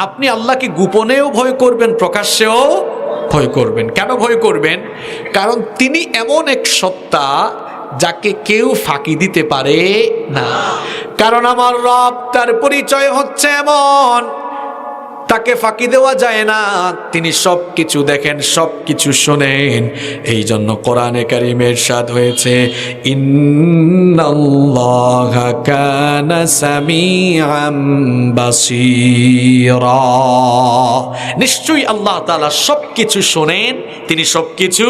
আপনি আল্লাহকে গোপনেও ভয় করবেন, প্রকাশ্যেও ভয় করবেন। কেন ভয় করবেন? কারণ তিনি এমন এক সত্তা যাকে কেউ ফাঁকি দিতে পারে না। কারণ আমার রব, তার পরিচয় হচ্ছে এমন, তাকে ফাঁকি দেওয়া যায় না। তিনি সবকিছু দেখেন, সবকিছু শোনেন। এই জন্য কোরআনে কারিমে ইরশাদ হয়েছে, ইন্নাল্লাহা কানা সামিআম বাসীরা। নিশ্চয়ই আল্লাহ তাআলা সবকিছু শোনেন, তিনি সবকিছু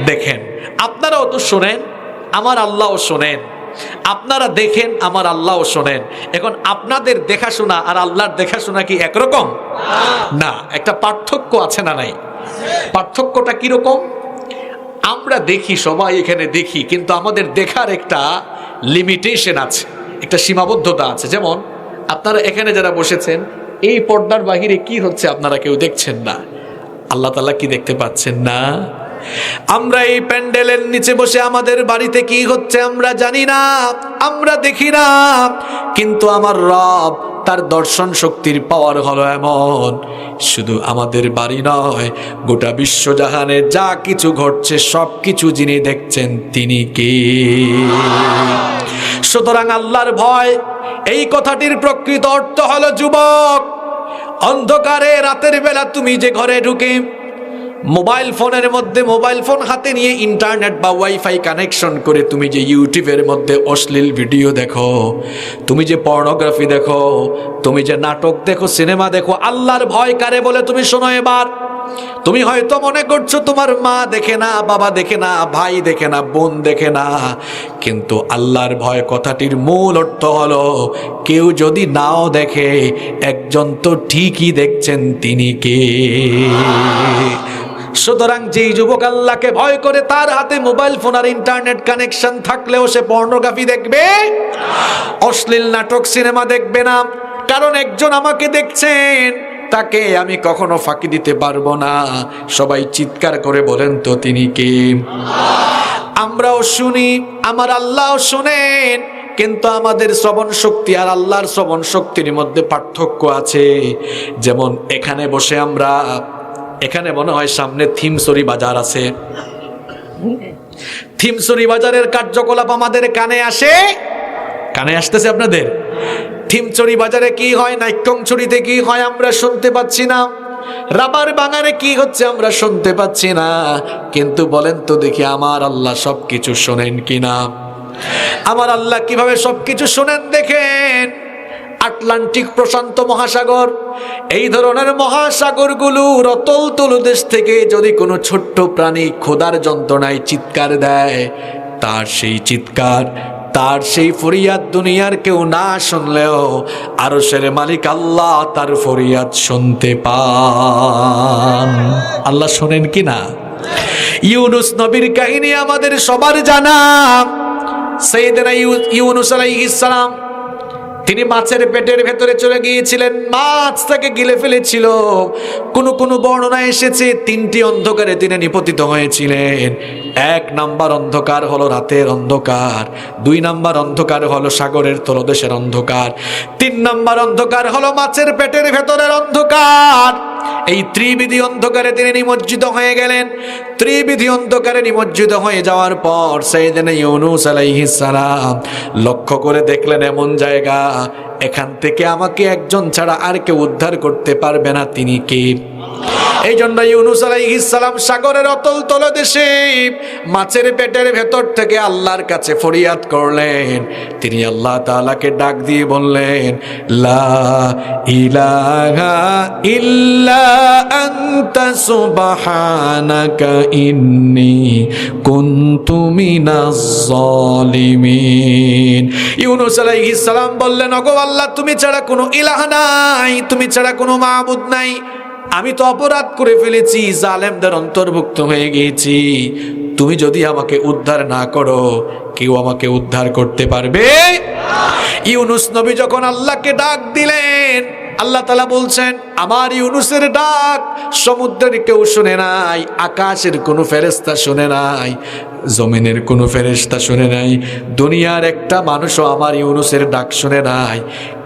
দেখেন। আপনারাও তো শোনেন, আমার আল্লাহও শোনেন। আপনারা দেখেন, আমার আল্লাহও শোনেন। এখন আপনাদের দেখাশোনা আর আল্লাহর দেখাশোনা কি একরকম? না, একটা পার্থক্য আছে না নাই? পার্থক্যটা কিরকম? আমরা দেখি, সবাই এখানে দেখি, কিন্তু আমাদের দেখার একটা লিমিটেশন আছে, একটা সীমাবদ্ধতা আছে। যেমন আপনারা এখানে যারা বসেছেন, এই পর্দার বাহিরে কি হচ্ছে আপনারা কেউ দেখছেন না। আল্লাহ তাআলা কি দেখতে পাচ্ছেন না? আমরা এই প্যান্ডেলের নিচে বসে আমাদের বাড়িতে কি হচ্ছে আমরা জানি না, আমরা দেখি না। কিন্তু আমার রব, তার দর্শন শক্তির পাওয়ার হলো এমন, শুধু আমাদের বাড়ি নয়, গোটা বিশ্বজাহানে যা কিছু ঘটছে সব কিছু যিনি দেখছেন তিনি কে? সুতরাং আল্লাহর ভয়, এই কথাটির প্রকৃত অর্থ হলো যুবক, অন্ধকারে রাতের বেলা তুমি যে ঘরে ঢুকে মোবাইল ফোনের মধ্যে, মোবাইল ফোন হাতে নিয়ে ইন্টারনেট বা ওয়াইফাই কানেকশন করে তুমি যে ইউটিউবের মধ্যে অশ্লীল ভিডিও দেখো, তুমি যে পর্নোগ্রাফি দেখো, তুমি যে নাটক দেখো, সিনেমা দেখো, আল্লাহর ভয় কারে বলে তুমি শোনো এবার। তুমি হয়তো মনে করছো তোমার মা দেখে না, বাবা দেখে না, ভাই দেখে না, বোন দেখে না, কিন্তু আল্লাহর ভয় কথাটির মূল অর্থ হলো, কেউ যদি নাও দেখে, একজন তো ঠিকই দেখছেন, তিনি কে? সুতরাং যেই যুবক আল্লাহকে ভয় করে, তার হাতে মোবাইল ফোন আর ইন্টারনেট কানেকশন থাকলেও সে পর্নোগ্রাফি দেখবে, অশ্লীল নাটক সিনেমা দেখবে না। কারণ একজন আমাকে দেখছেন, তাকে আমি কখনো ফাঁকি দিতে পারবো না। সবাই চিৎকার করে বলেন তো তিনি কে? আমরাও শুনি, আমার আল্লাহও শুনেন, কিন্তু আমাদের শ্রবণ শক্তি আর আল্লাহর শ্রবণ শক্তির মধ্যে পার্থক্য আছে। যেমন এখানে বসে আমরা, এখানে মনে হয় সামনে থিমসরি বাজার আছে, থিমসরি বাজারের কার্যকলাপ আমাদের কানে আসে, কানে আসতেছে আপনাদের? থিমচুরি বাজারে কি হয়, নাইক্ষ্যংছড়িতে কি হয় আমরা শুনতে পাচ্ছি না, রাবার বাগানে কি হচ্ছে আমরা শুনতে পাচ্ছি না। কিন্তু বলেন তো দেখি, আমার আল্লাহ সবকিছু শোনেন কিনা? আমার আল্লাহ কিভাবে সবকিছু শোনেন দেখেন। আটলান্টিক প্রশান্ত মহাসাগর, এই ধরনের মহাসাগরগুলোর অতল তলদেশ থেকে যদি কোনো ছোট্ট প্রাণী ক্ষুধার যন্ত্রণায় চিৎকার দেয়, তার সেই চিৎকার, তার সেই ফরিয়াদ দুনিয়ার কেউ না শুনলেও আরশের মালিক আল্লাহ তার ফরিয়াদ শুনতে পান। আল্লাহ শোনেন কি না? ইউনুস নবীর কাহিনী আমাদের সবার জানা। সাইয়েদনা ইউনুস আলাইহিস সালাম, তিনি মাছের পেটের ভেতরে চলে গিয়েছিলেন, মাছ তাকে গিলে ফেলেছিল। কোন বর্ণনা এসেছে তিনটি অন্ধকারে তিনি নিপতিত হয়েছিলেন। এক নাম্বার অন্ধকার হলো রাতের অন্ধকার, দুই নাম্বার অন্ধকার হলো সাগরের তলদেশের অন্ধকার, তিন নাম্বার অন্ধকার হলো মাছের পেটের ভেতরের অন্ধকার। এই ত্রিবিধি অন্ধকারে তিনি নিমজ্জিত হয়ে গেলেন। ত্রিবিধি অন্ধকারে নিমজ্জিত হয়ে যাওয়ার পর সাইয়েদনা ইউনুস আলাইহিস সালাম লক্ষ্য করে দেখলেন এমন জায়গা, এখান থেকে আমাকে একজন ছাড়া আর কেউ উদ্ধার করতে পারবে না, তিনি কে? এই জন্য ইউনুস আলাইহিস সালাম সাগরের অতল তলদেশে মাছের পেটের ভেতর থেকে আল্লাহর কাছে ফরিয়াদ করলেন। তিনি আল্লাহ তাআলাকে ডাক দিয়ে বললেন, লা ইলাহা ইল্লা আনতা সুবহানাকা ইন্নী কুনতু মিনাজ জালিমিন। ইউনুস আলাইহিস সালাম বললেন, ওগো আল্লাহ, তুমি ছাড়া কোনো ইলাহ নাই, তুমি ছাড়া কোনো মাবুদ নাই, আমি তো অপরাধ করে ফেলেছি, জালেমদের অন্তর্ভুক্ত হয়ে গিয়েছি। তুমি যদি আমাকে উদ্ধার না করো, কেউ আমাকে উদ্ধার করতে পারবে? ইউনুস নবী যখন আল্লাহকে ডাক দিলেন, আল্লাহ তাআলা বলছেন, আমার ইউনুসের ডাক সমুদ্রের কেউ শুনে নাই, আকাশের কোনো ফেরেশতা শুনে নাই, জমিনের কোনো ফেরেশতা শুনে নাই, দুনিয়ার একটা মানুষও আমার ইউনুসের ডাক শুনে নাই।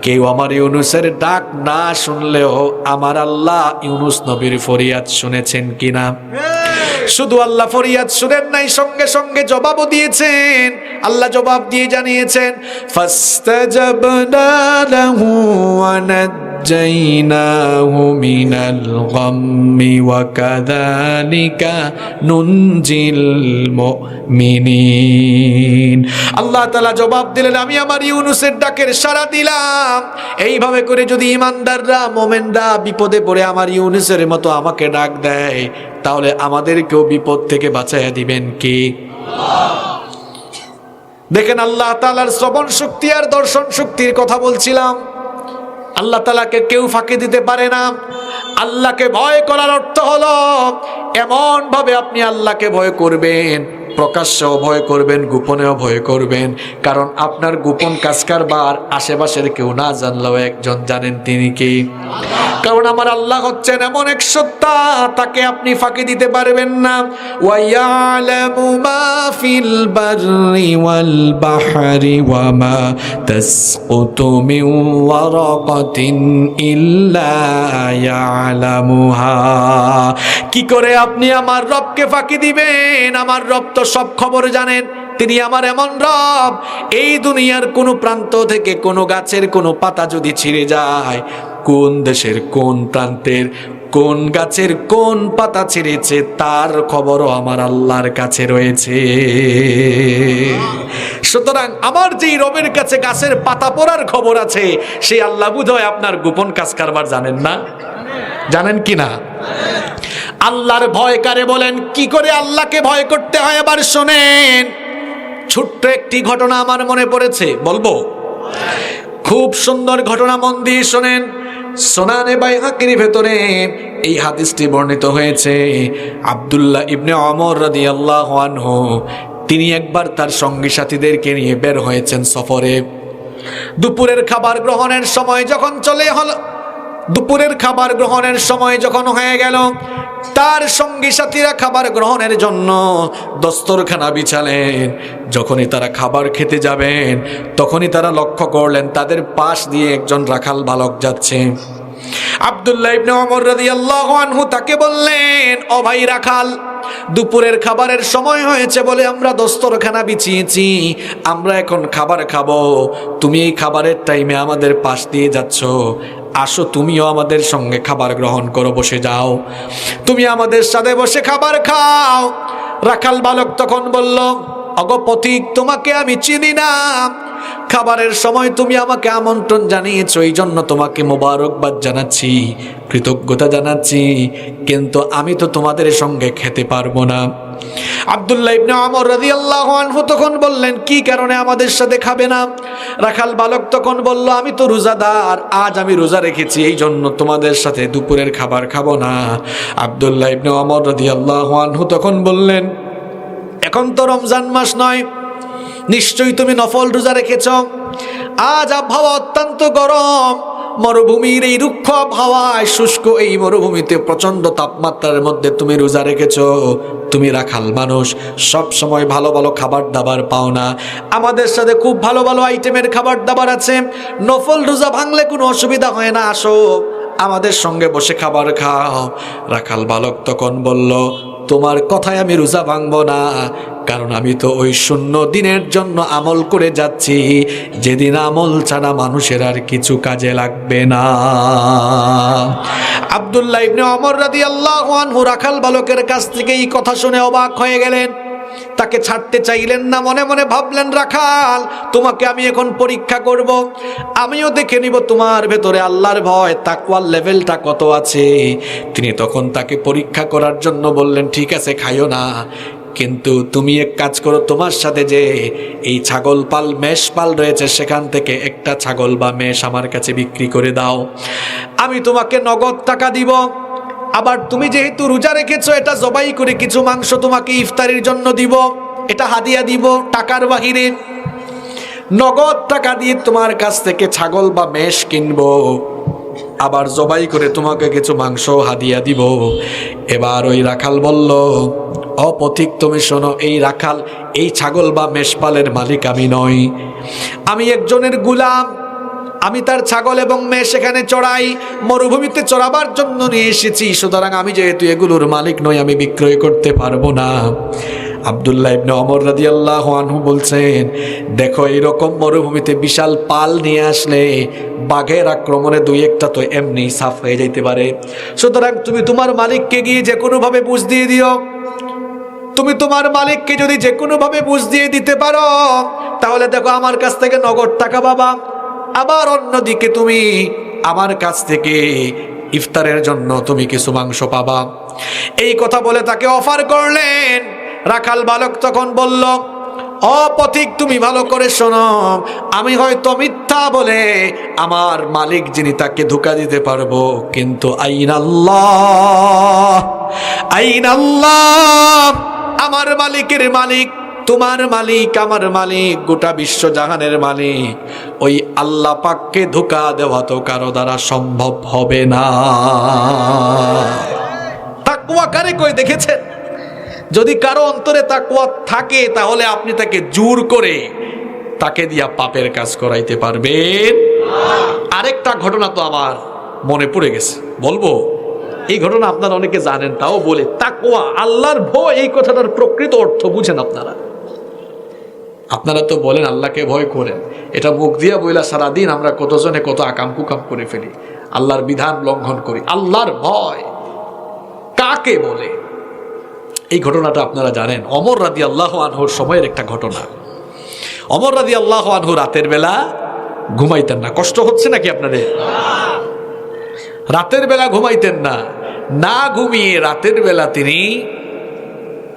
কেউ আমার ইউনুসের ডাক না শুনলেও আমার আল্লাহ ইউনুস নবীর ফরিয়াদ শুনেছেন কিনা? শুধু আল্লাহ ফরিয়াদ শুনেন নাই, সঙ্গে সঙ্গে জবাবও দিয়েছেন। আল্লাহ জবাব দিয়ে জানিয়েছেন, ফাস্তাজাবনা লাহু ওয়া নাজ্জাইনাহু মিনাল গাম্মি ওয়া কাযালিকা নুনজিল মুমিনিন। আল্লাহ তাআলা জবাব দিলেন, আমি আমার ইউনুসের ডাকের সাড়া দিলাম। এইভাবে করে যদি ঈমানদাররা, মুমিনরা বিপদে পড়ে আমার ইউনুসের মতো আমাকে ডাক দেয়, তাহলে আমাদেরকেও বিপদ থেকে বাঁচাইয়া দিবেন কি? দেখেন, আল্লাহ তাআলার শ্রবণ শক্তি আর দর্শন শক্তির কথা বলছিলাম। আল্লাহ তাআলাকে কেউ ফাঁকি দিতে পারে না। আল্লাহকে ভয় করার অর্থ হলো এমন ভাবে আপনি আল্লাহকে ভয় করবেন, প্রকাশ্যেও ভয় করবেন, গোপনেও ভয় করবেন। কারণ আপনার গোপন কাজ কারবার আশেপাশের কেউ না জানলেও একজন জানেন, তিনি কি? কারণ আমার আল্লাহ হচ্ছেন এমন এক সত্তা, তাকে আপনি ফাঁকি দিতে পারবেন না। ওয়া ইয়ালামু মা ফিল বাররি ওয়াল বাহরি ওয়া মা তাসকুতু মিন ওয়ারাকাতিন ইল্লা ইয়ালামুহা। কি করে আপনি আমার রবকে ফাঁকি দিবেন? আমার রব তো সব খবর জানেন। তিনি আমার এমন রব, এই দুনিয়ার কোন প্রান্ত থেকে কোনো গাছের কোনো পাতা যদি ছিঁড়ে যায়, কোন দেশের কোন প্রান্তের কোন গাছের কোন পাতা ছিঁড়েছে তার খবরও আমার আল্লাহর কাছে রয়েছে। সুতরাং আমার যেই রবের কাছে গাছের পাতা পড়ার খবর আছে, সেই আল্লাহ বুঝয় আপনার গোপন কাজ কারবার জানেন না? জানেন কি না? আল্লাহর ভয় কারে বলেন? কি করে আল্লাহকে ভয় করতে হয় এবার শোনেন। ছোট্ট একটি ঘটনা আমার মনে পড়েছে, বলবো। খুব সুন্দর ঘটনা, মন দিয়ে শোনেন। সুনানে বাইহাকির ভেতরে এই হাদিসটি বর্ণিত হয়েছে। আব্দুল্লাহ ইবনে ওমর রাদিয়াল্লাহু আনহু তিনি একবার তার সঙ্গী সাথীদেরকে নিয়ে বের হয়েছেন সফরে। দুপুরের খাবার গ্রহণের সময় যখন দুপুরের খাবার গ্রহণের সময় যখন হয়ে গেল, তার সঙ্গী সাথীরা খাবার গ্রহণের জন্য দস্তরখানা বিছালেন। যখনই তারা খাবার খেতে যাবেন, তখনই তারা লক্ষ্য করলেন তাদের পাশ দিয়ে একজন রাখাল বালক যাচ্ছে। আব্দুল্লাহ ইবনে ওমর রাদিয়াল্লাহু আনহু তাকে বললেন, ও ভাই রাখাল, দুপুরের খাবারের সময় হয়েছে বলে আমরা দস্তরখানা বিছিয়েছি, আমরা এখন খাবার খাবো। তুমি এই খাবারের টাইমে আমাদের পাশ দিয়ে যাচ্ছ, আসো তুমিও আমাদের সঙ্গে খাবার গ্রহণ করো, বসে যাও, তুমি আমাদের সাথে বসে খাবার খাও। রাখাল বালক তখন বলল, অগো পথিক, তোমাকে আমি চিনি না, খাবারের সময় তুমি আমাকে আমন্ত্রণ জানিয়েছো, এই জন্য তোমাকে মোবারকবাদ জানাচ্ছি, কৃতজ্ঞতা জানাচ্ছি, কিন্তু আমি তো তোমাদের সঙ্গে খেতে পারবো না। আব্দুল্লাহ ইবনে ওমর রাদিয়াল্লাহু আনহু তখন বললেন, কি কারণে আমাদের সাথে খাবে না? রাখাল বালক তখন বলল, আমি তো রোজাদার, আজ আমি রোজা রেখেছি, এই জন্য তোমাদের সাথে দুপুরের খাবার খাবো না। আব্দুল্লাহ ইবনে ওমর রাদিয়াল্লাহু আনহু তখন বললেন, এখন তো রমজান মাস নয়, নিশ্চয়ই তুমি নফল রোজা রেখেছ। আজ আবহাওয়া অত্যন্ত গরম, মরুভূমির এই রুক্ষ আবহাওয়ায়, শুষ্ক এই মরুভূমিতে প্রচন্ড তাপমাত্রার মধ্যে তুমি রোজা রেখেছ। তুমি রাখাল মানুষ, সব সময় ভালো ভালো খাবার দাবার পাও না, আমাদের সাথে খুব ভালো ভালো আইটেমের খাবার দাবার আছে, নফল রোজা ভাঙলে কোনো অসুবিধা হয় না, আসো আমাদের সঙ্গে বসে খাবার খাও। রাখাল বালক তখন বলল, তোমার কথায় আমি রোজা ভাঙবো না, কারণ আমি তো ওই শূন্য দিনের জন্য আমল করে যাচ্ছি, যেদিন আমল ছাড়া মানুষের আর কিছু কাজে লাগবে না। আব্দুল্লাহ ইবনে ওমর রাদিয়াল্লাহু আনহু রাখাল বালকের কাছ থেকে এই কথা শুনে অবাক হয়ে গেলেন, তাকে ছাড়তে চাইলেন না। মনে মনে ভাবলেন, রাখাল, তোমাকে আমি এখন পরীক্ষা করব, আমিও দেখে নিব তোমার ভেতরে আল্লাহর ভয়, তাকওয়ার লেভেলটা কত আছে। তিনি তখন তাকে পরীক্ষা করার জন্য বললেন, ঠিক আছে, খাইও না, কিন্তু তুমি এক কাজ করো, তোমার সাথে যে এই ছাগল পাল মেষ পাল রয়েছে, সেখান থেকে একটা ছাগল বা মেষ আমার কাছে বিক্রি করে দাও, আমি তোমাকে নগদ টাকা দিব। আবার তুমি যেহেতু রোজা রেখেছো, এটা জবাই করে কিছু মাংস তোমাকে ইফতারির জন্য দিব, এটা হাদিয়া দিব, টাকার বাহিরে নগদ টাকা দিয়ে তোমার কাছ থেকে ছাগল বা মেষ কিনবো, আবার জবাই করে তোমাকে কিছু মাংস হাদিয়া দিব। এবার ওই রাখাল বলল, ও পথিক, তুমি শোনো, এই রাখাল, এই ছাগল বা মেষপালের মালিক আমি নই, আমি একজনের গুলাম। আমি তার ছাগল এবং মেয়ে সেখানে চড়াই, মরুভূমিতে চড়াবার জন্য নিয়ে এসেছি, সুতরাং আমি যেহেতু এগুলোর মালিক নই, আমি বিক্রয় করতে পারবো না। আব্দুল্লাহ ইবনে ওমর রাদিয়াল্লাহু আনহু বলছেন, দেখো এইরকম মরুভূমিতে বিশাল পাল নিয়ে আসলে বাঘের আক্রমণে দুই একটা তো এমনি সাফ হয়ে যাইতে পারে, সুতরাং তুমি তোমার মালিককে গিয়ে যে কোনোভাবে বুঝ দিয়ে দিও। তুমি তোমার মালিককে যদি যে কোনোভাবে বুঝ দিয়ে দিতে পারো, তাহলে দেখো আমার কাছ থেকে নগদ টাকা পাবা, আবার অন্যদিকে তুমি আমার কাছ থেকে ইফতারের জন্য তুমি কিছু মাংস পাবা। এই কথা বলে তাকে অফার করলেন। রাখাল বালক তখন বলল, ও পথিক, তুমি ভালো করে শোনো, আমি হয়তো মিথ্যা বলে আমার মালিক যিনি তাকে ধোঁকা দিতে পারবো, কিন্তু আইনাল্লাহ, আইনাল্লাহ, আমার মালিকের মালিক, তোমার মালিক, আমার মালিক, গোটা বিশ্ব জাহানের মালিক, ওই আল্লাহ পাককে ধোঁকা দেওয়া তো কারো দ্বারা সম্ভব হবে না। তাকওয়া কারে কই দেখেছেন? যদি কারো অন্তরে তাকওয়া থাকে, তাহলে আপনি তাকে জোর করে তাকে দিয়া পাপের কাজ করাইতে পারবেন। আরেকটা ঘটনা তো আমার মনে পড়ে গেছে, বলবো। এই ঘটনা আপনারা অনেকে জানেন, তাও বলে। তাকওয়া, আল্লাহর ভয়, এই কথাটার প্রকৃত অর্থ বুঝেন আপনারা? আপনারা তো বলেন আল্লাহকে ভয় করেন, এটা মুখ দিয়া বইলা সারাদিন আমরা কতজনে কত আকাম কুকাম করে ফেলি, আল্লাহর বিধান লঙ্ঘন করি। আল্লাহর ভয় কাকে বলে? এই ঘটনাটা আপনারা জানেন, ওমর রাদিয়াল্লাহু আনহুর সময়ের একটা ঘটনা। ওমর রাদিয়াল্লাহু আনহু রাতের বেলা ঘুমাইতেন না। কষ্ট হচ্ছে নাকি আপনাদের? রাতের বেলা ঘুমাইতেন না। না ঘুমিয়ে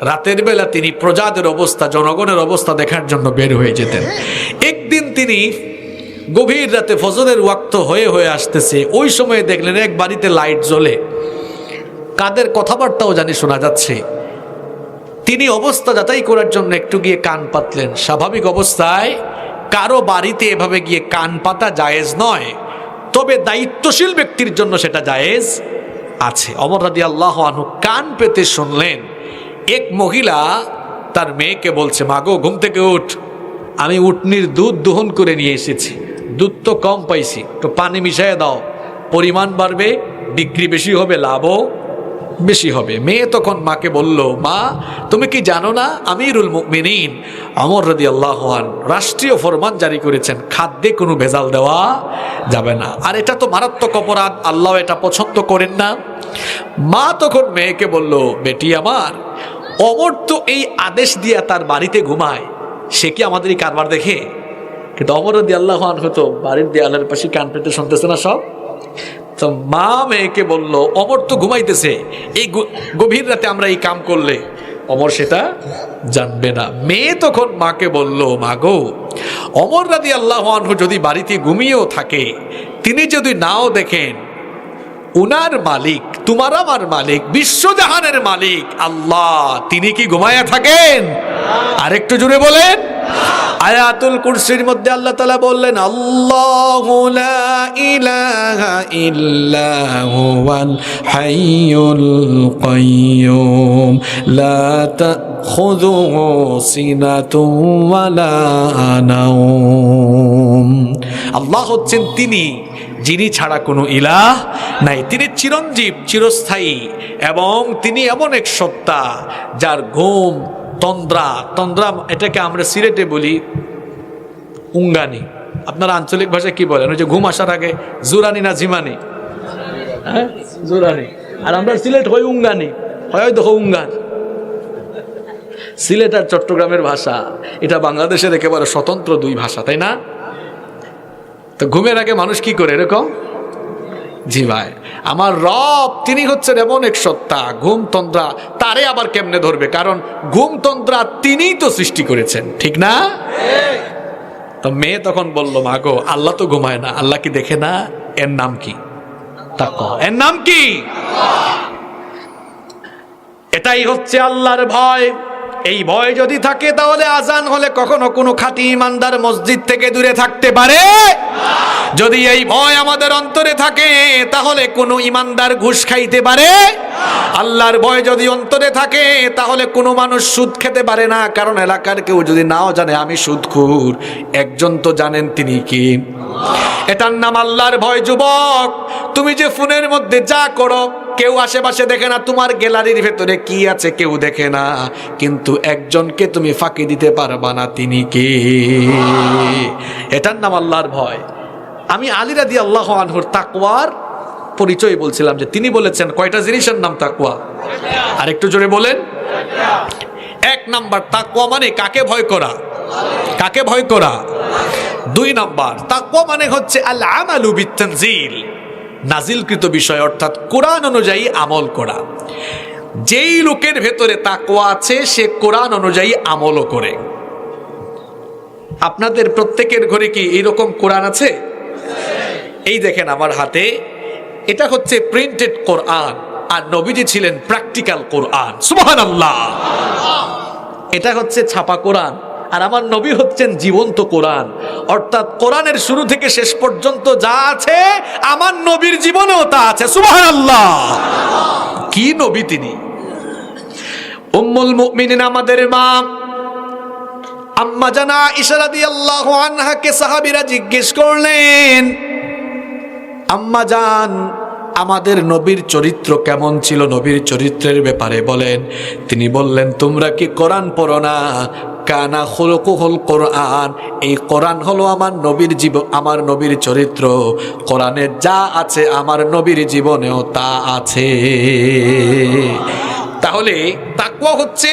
রাতের বেলা তিনি প্রজাদের অবস্থা, জনগণের অবস্থা দেখার জন্য বের হয়ে যেতেন। একদিন তিনি গভীর রাতে ফজরের ওয়াক্ত হয়ে আসতেছে, ওই সময়ে দেখলেন এক বাড়িতে লাইট জ্বলে, কাদের কথাবার্তাও জানি শোনা যাচ্ছে। তিনি অবস্থা যাচাই করার জন্য একটু গিয়ে কান পাতলেন। স্বাভাবিক অবস্থায় কারো বাড়িতে এভাবে গিয়ে কান পাতা জায়েজ নয়, তবে দায়িত্বশীল ব্যক্তির জন্য সেটা জায়েজ আছে। ওমর রাদিয়াল্লাহু আনহু কান পেতে শুনলেন, এক মহিলা তার মেয়েকে বলছে, মাগো ঘুম থেকে উঠ, আমি উটনির দুধ দহন করে নিয়ে এসেছি, দুধ তো কম পাইছি, তো পানি মিশিয়ে দাও, পরিমাণ বাড়বে, বিক্রি বেশি হবে, লাভও বেশি হবে। মেয়ে তখন মাকে বলল, মা তুমি কি জানো না আমিরুল মুমিনিন ওমর রাদিয়াল্লাহু আনহু রাষ্ট্রীয় ফরমান জারি করেছেন, খাদ্যে কোনো ভেজাল দেওয়া যাবে না, আর এটা তো মারাত্মক অপরাধ, আল্লাহ এটা পছন্দ করেন না। মা তখন মেয়েকে বলল, বেটি আমার, ওমর তো এই আদেশ দিয়া তার বাড়িতে ঘুমায়, সে কি আমাদের এই কারবার দেখে? কিন্তু ওমর রাদিয়াল্লাহু আনহু তো বাড়ির দেয়ালের পাশে কান পেতে শুনতেছে না সব। তো মা মেয়েকে বলল, ওমর তো ঘুমাইতেছে, এই গভীর রাতে আমরা এই কাম করলে ওমর সেটা জানবে না। মেয়ে তখন মাকে বলল, মা গো, ওমর রাদিয়াল্লাহু আনহু যদি বাড়িতে ঘুমিয়েও থাকে, তিনি যদি নাও দেখেন, উনার মালিক, তোমার আমার মালিক, বিশ্বজাহানের মালিক আল্লাহ, তিনি কি ঘুমায়া থাকেন? আরেকটু জোরে বলেন। আয়াতুল কুরসির মধ্যে আল্লাহ তাআলা বললেন, আল্লাহু লা ইলাহা ইল্লা হুয়াল হাইয়ুল কাইয়্যুম লা তাখুযুহু সিনাতুন ওয়ালা নাওম। আল্লাহ হচ্ছেন তিনি যিনি ছাড়া কোনো ইলাহ নাই, তিনি চিরঞ্জীব, চিরস্থায়ী, এবং তিনি এমন এক সত্তা যার ঘুম, তন্দ্রা, এটাকে আমরা সিলেটে বলি উঙ্গানি, আপনারা আঞ্চলিক ভাষায় কি বলেন? ওই যে ঘুম আসার আগে জুরানি না জিমানি? হ্যাঁ, জুরানি। আর আমরা সিলেট হয় উঙ্গানি, হয় দেখো উঙ্গার। সিলেট আর চট্টগ্রামের ভাষা, এটা বাংলাদেশের একেবারে স্বতন্ত্র দুই ভাষা, তাই না? তো ঘুমের আগে মানুষ কি করে এরকম? জি ভাই, আমার রব তিনি হচ্ছেন এমন এক সত্তা, ঘুম তন্দ্রা তারে আবার কেমনে ধরবে? কারণ ঘুম তন্দ্রা তিনিই তো সৃষ্টি করেছেন, ঠিক না? তো মেয়ে তখন বলল, মা গো, আল্লাহ তো ঘুমায় না, আল্লাহ কি দেখে না? এর নাম কি? তাকওয়া। এর নাম কি? এটাই হচ্ছে আল্লাহর ভয়। এই ভয় যদি থাকে, তাহলে আজান হলে কখনো কোনো খাঁটি ইমানদার মসজিদ থেকে দূরে থাকতে পারে? যদি এই ভয় আমাদের অন্তরে থাকে, তাহলে কোনো ইমানদার ঘুষ খাইতে পারে? আল্লাহর ভয় যদি অন্তরে থাকে, তাহলে কোনো মানুষ সুদ খেতে পারে না, কারণ এলাকার কেউ যদি নাও জানে আমি সুদখোর, একজন তো জানেন, তিনি কি? এটার নাম আল্লাহর ভয়। যুবক, তুমি যে ফোনের মধ্যে যা করো কেউ আশেপাশে দেখে না, তোমার গ্যালারির ভেতরে কি আছে কেউ দেখে না, কিন্তু একজনকে তুমি ফাঁকি দিতে পারবা না, তিনি কে? এটার নাম আল্লাহর ভয়। আমি আলী রাদিয়াল্লাহু আনহুর তাকওয়ার পরিচয় বলছিলাম যে তিনি বলেছেন কয়টা জিনিসের নাম তাকওয়া? আর একটু জোরে বলেন। এক নাম্বার, তাকওয়া মানে কাকে ভয় করা? কাকে ভয় করা? দুই নাম্বার, তাকওয়া মানে হচ্ছে আল আমালু বিত-তানজিল, নাজিলকৃত বিষয় অর্থাৎ কোরআন অনুযায়ী আমল করা। যেই লোকের ভেতরে তাকওয়া আছে সে কোরআন অনুযায়ী আমলও করে। আপনাদের প্রত্যেকের ঘরে কি এইরকম কোরআন আছে? এই দেখেন আমার হাতে, এটা হচ্ছে প্রিন্টেড কোরআন, আর নবীজি ছিলেন প্র্যাকটিক্যাল কোরআন। সুবহানাল্লাহ। এটা হচ্ছে ছাপা কোরআন, আর আমার নবী হচ্ছেন জীবন্ত কোরআন। অর্থাৎ কোরআনের শুরু থেকে শেষ পর্যন্ত যা আছে আমার নবীর জীবনেও তা আছে। সুবহানাল্লাহ। কি নবী তিনি! উম্মুল মুমিনিন আমাদের মা আম্মা জানা আয়েশা রাদিয়াল্লাহু আনহাকে সাহাবীরা জিজ্ঞেস করলেন, আম্মা জান, আমাদের নবীর চরিত্র কেমন ছিল? নবীর চরিত্রের ব্যাপারে বলেন। তিনি বললেন, তোমরা কি কোরআন পড়ো না? কানা খুলুকুহুল কোরআন, এই কোরআন হলো আমার নবীর জীবন, আমার নবীর চরিত্র। কোরআনে যা আছে আমার নবীর জীবনেও তা আছে। তাহলে তাকওয়া হচ্ছে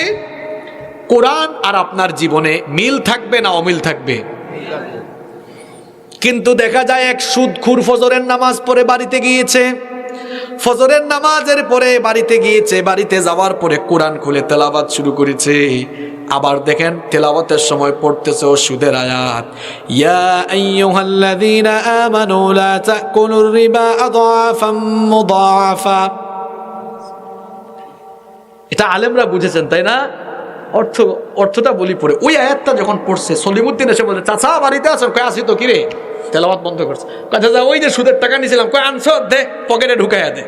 কোরআন আর আপনার জীবনে মিল থাকবে না অমিল থাকবে? কিন্তু দেখা যায় এক সুদখোর ফজরের নামাজ পড়ে বাড়িতে গিয়েছে, ফজরের নামাজের পরে বাড়িতে গিয়েছে, বাড়িতে যাওয়ার পরে কোরআন খুলে তেলাওয়াত শুরু করেছে। আবার দেখেন তেলাওয়াতের সময় পড়তেছে ও সুদের আয়াত, ইয়া আইয়ুহাল্লাযীনা আমানু লা তাকুলুর রিবা আযআফাম মুদাআফা। এটা আলেমরা বুঝেছেন তাই না? অর্থটা বলি পড়ে ওই আয়াতটা যখন পড়ছে, সলিমুদ্দিন এসে বলে, চাচা বাড়িতে আছেন? কয় আসি তো। কিরে, তেলাওয়াত বন্ধ করছে। চাচা ওই যে সুদের টাকা নিয়েছিলাম। কয় আনছো? দে, পকেটে ঢুকাইয়া দে।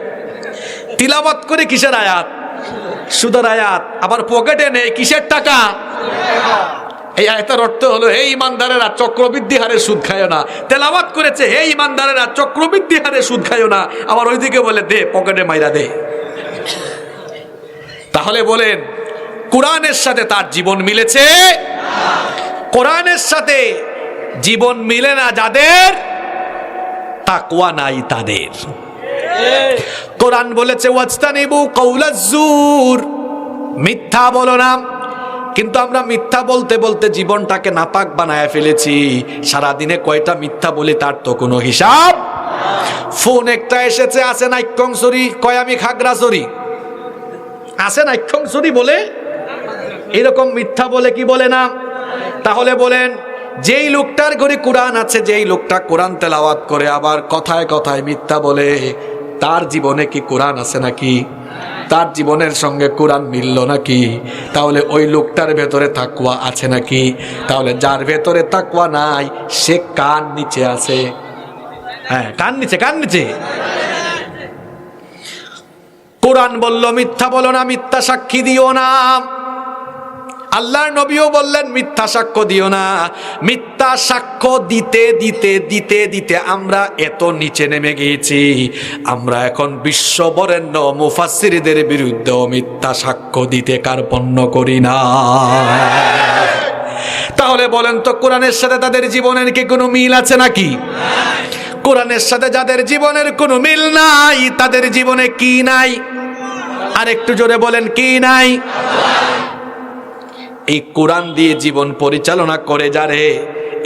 তিলাওয়াত করে কিসের আয়াত? সুদের আয়াত। আবার পকেটে নেই কিসের টাকা? এই আয়াতের অর্থ হলো, হে ইমানদারেরা চক্রবৃদ্ধি হারে সুদ খায়ও না। তেলাওয়াত করেছে, হে ইমানদারেরা চক্রবৃদ্ধি হারে সুদ খায়ও না। আবার ওইদিকে বলে, দে, পকেটে মাইরা দে। তাহলে বলেন, কোরআনের সাথে তার জীবন মিলেছে? কোরআনের সাথে জীবন মিলে না যাদের, তাকওয়া নাই তাদের। কোরআন বলেছে ওয়াজতানিবু কাউলাজ জুর, মিথ্যা বলো না। কিন্তু আমরা মিথ্যা বলতে বলতে জীবনটাকে নাপাক বানায় ফেলেছি। সারাদিনে কয়টা মিথ্যা বলি তার তো কোনো হিসাব। ফোন একটা এসেছে, আছে নাইক্যংসরি, কয় আমি খাগড়াছড়ি, আছে নাইক্যংসরি বলে, এরকম মিথ্যা বলে কি বলে না? তাহলে বলেন, যেই লোকটার ঘরে কোরআন আছে, যেই লোকটা কোরআন তেলাওয়াত করে আবার কথায় কথায় মিথ্যা বলে, তার জীবনে কি কোরআন আছে নাকি? তার জীবনের সঙ্গে কোরআন মিলল নাকি? তাহলে ওই লোকটার ভেতরে তাকওয়া আছে নাকি? তাহলে যার ভেতরে তাকওয়া নাই সে কান নিচে আছে। হ্যাঁ, কান নিচে, কান নিচে। কোরআন বলল মিথ্যা বলো না, মিথ্যা সাক্ষী দিও না। আল্লাহর নবীও বললেন মিথ্যা সাক্ষ্য দিও না। মিথ্যা সাক্ষ্য দিতে দিতে দিতে দিতে আমরা এত নিচে নেমে গিয়েছি, আমরা এখন বিশ্ববরেণ্য মুফাসসিরদের বিরুদ্ধেও মিথ্যা সাক্ষ্য দিতে কার্পণ্য করি না। তাহলে বলেন তো, কোরআনের সাথে তাদের জীবনের কি কোনো মিল আছে নাকি? কোরআনের সাথে যাদের জীবনের কোনো মিল নাই, তাদের জীবনে কি নাই? আর একটু জোরে বলেন, কি নাই? এই কোরআন দিয়ে জীবন পরিচালনা করে যারে,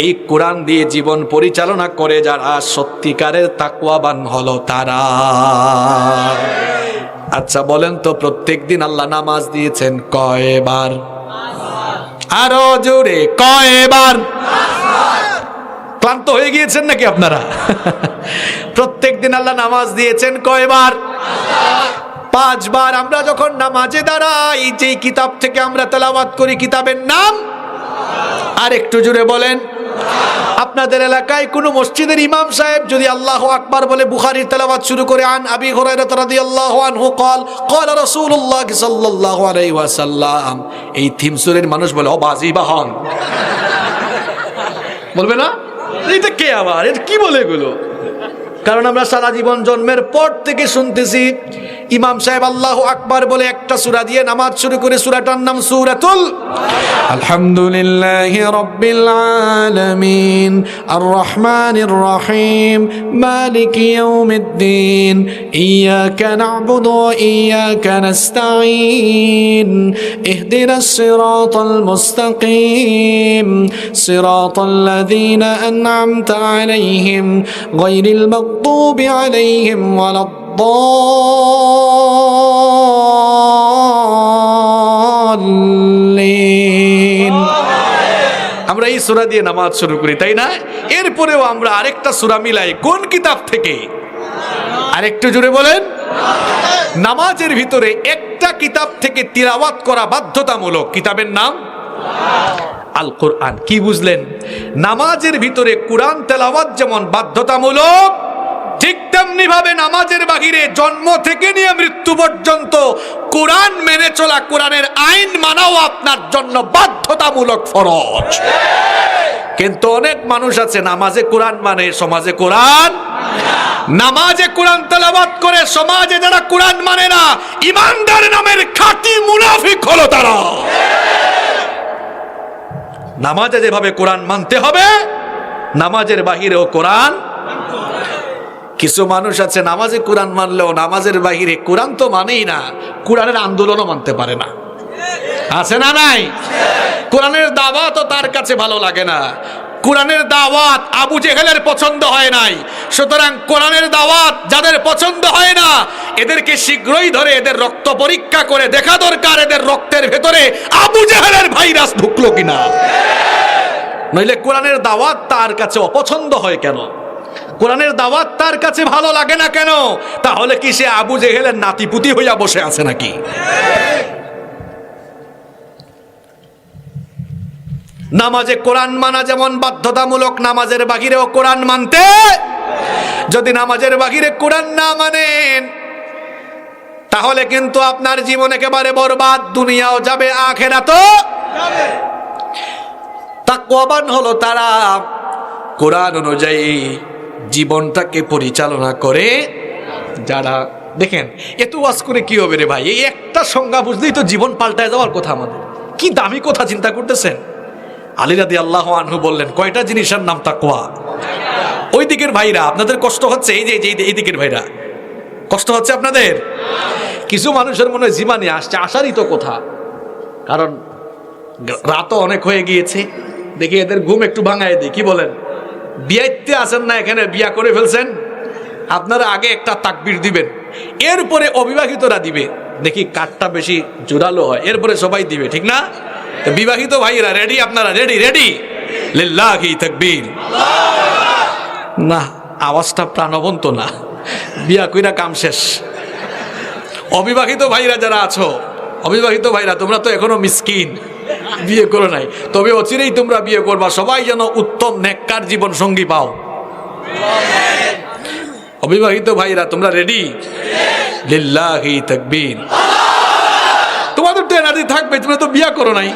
এই কোরআন দিয়ে জীবন পরিচালনা করে যারা, সত্যিকারের তাকওয়াবান হলো তারা। আচ্ছা বলেন তো, প্রত্যেক দিন আল্লাহ নামাজ দিয়েছেন কয়বার? আরো জোরে, কয়বার? ক্লান্ত হয়ে গিয়েছেন নাকি আপনারা? প্রত্যেক দিন আল্লাহ নামাজ দিয়েছেন কয়বার? 5 বার। আমরা যখন নামাজে দাঁড়াই, যেই কিতাব থেকে আমরা তেলাওয়াত করি, কিতাবের নাম? আর একটু জোরে বলেন। আপনাদের এলাকায় কোনো মসজিদের ইমাম সাহেব যদি আল্লাহু আকবার বলে বুখারীর তেলাওয়াত শুরু করে, আন আবি হুরায়রা রাদিয়াল্লাহু আনহু قال قال রাসূলুল্লাহ সাল্লাল্লাহু আলাইহি ওয়াসাল্লাম, এই থিমসুরের মানুষ বলে ও বাজি বাহন, বলবে না? এটা কে আবার, এটা কি বলে এগুলো? কারণ আমরা সারা জীবন জন্মের পর থেকে শুনতেছি ইমাম সাহেব আল্লাহু আকবার বলে একটা সূরা দিয়ে নামাজ শুরু করে, সূরাটার নাম সূরাতুল আলহামদুলিল্লাহি রাব্বিল আলামিন আর রহমানির রহিম মালিকি ইয়াউমিদ্দিন ইয়াকা না'বুদু ওয়া ইয়াকা নাস্তাঈন ইহদিনাস সিরাতাল মুস্তাকিম সিরাতাল্লাযীনা আন'আমতা আলাইহিম গায়রিল মাগদুবি আলাইহিম ওয়ালাদ-দাল্লিন। আমরা এই সূরা দিয়ে নামাজ শুরু করি, তাই না? এরপরেও আমরা আরেকটা সূরা মিলাই, কোন কিতাব থেকে? আরেকটু জোরে বলেন। নামাজের ভিতরে একটা কিতাব থেকে তিলাওয়াত করা বাধ্যতামূলক, কিতাবের নাম আল কোরআন। কি বুঝলেন? নামাজের ভিতরে কোরআন তেলাওয়াত যেমন বাধ্যতামূলক, ঠিক তেমনি ভাবে নামাজের বাহিরে জন্ম থেকে নিয়ে মৃত্যু পর্যন্ত কোরআন মেনে চলা, কোরআনের আইন মানাও আপনার জন্য বাধ্যতামূলক, ফরজ। কিন্তু অনেক মানুষ আছে নামাজে কোরআন মানে, সমাজে কোরআন, নামাজে কোরআন তেলাওয়াত করে, সমাজে যারা কোরআন মানে না, ইমানদার নামের খাঁটি মুনাফিক হলো তারা। নামাজে যেভাবে কোরআন মানতে হবে, নামাজের বাহিরেও কোরআন। কিছু মানুষ আছে নামাজে কোরআন মানলেও নামাজের বাহিরে কোরআন তো মানেই না, কোরআনের আন্দোলনও মানতে পারে না। আছে না নাই? কোরআনের দাওয়াতও তার কাছে ভালো লাগে না। কোরআনের দাওয়াত আবু জেহেলের পছন্দ হয় নাই, সুতরাং কোরআনের দাওয়াত যাদের পছন্দ হয় না, এদেরকে শীঘ্রই ধরে এদের রক্ত পরীক্ষা করে দেখা দরকার এদের রক্তের ভেতরে আবু জেহেলের ভাইরাস ঢুকলো কিনা। নইলে কোরআনের দাওয়াত তার কাছে অপছন্দ হয় কেন? কোরআনের দাওয়াত তার কাছে ভালো লাগে না কেন? তাহলে কি সে আবু জেহেলের নাতিপুতি হইয়া বসে আছে নাকি? নামাজে কোরআন মানা যেমন বাধ্যতামূলক, নামাজের বাহিরেও কোরআন মানতে। যদি নামাজের বাহিরে কোরআন না মানেন, তাহলে কিন্তু আপনার জীবন একেবারে বরবাদ, দুনিয়াও যাবে আখিরাতও যাবে। তাকওয়াবান হলো তারা কোরআন অনুযায়ী জীবনটাকে পরিচালনা করে যারা। দেখেন, এত ওয়াজ করে কি হবে রে ভাই? এই একটা সংজ্ঞা বুঝলেই তো জীবন পাল্টায় যাওয়ার কথা। আমাদের কি দামি কথা চিন্তা করতেছেন। আলী রাদিয়াল্লাহু আনহু বললেন, কয়টা জিনিসের নাম তাকওয়া? ওই দিকের ভাইরা আপনাদের কষ্ট হচ্ছে, এই যে এই দিকের ভাইরা কষ্ট হচ্ছে আপনাদের। কিছু মানুষের মনে হয় জীবনে আসছে, আসারই তো কথা, কারণ রাতও অনেক হয়ে গিয়েছে। দেখি এদের ঘুম একটু ভাঙায় দিই। কি বলেন? বিয়াইতে আছেন না এখানে, বিয়া করে ফেলছেন, আপনারা আগে একটা তাকবীর দিবেন, এরপরে অবিবাহিতরা দিবে, দেখি কাঠটা বেশি জোরালো হয়, এরপরে সবাই দিবে, ঠিক না? তো বিবাহিত ভাইরা রেডি? আপনারা রেডি? রেডি? লিল্লাহি তাকবীর। না, আওয়াজটা প্রাণবন্ত না, বিয়া কইরা কাম শেষ। অবিবাহিত ভাইরা যারা আছো, অবিবাহিত ভাইরা তোমরা তো এখনো মিসকিন, বিয়ে করো নাই, তবে অচিরেই তোমরা বিয়ে করবা, সবাই যেন উত্তম নেককার জীবন সঙ্গী পাও। অবিবাহিত ভাইরা তোমরা রেডি? লিল্লাহি তাকবীর। তোমাদের তো এনার্জি থাকবে, তোমরা তো বিয়ে করো নাই।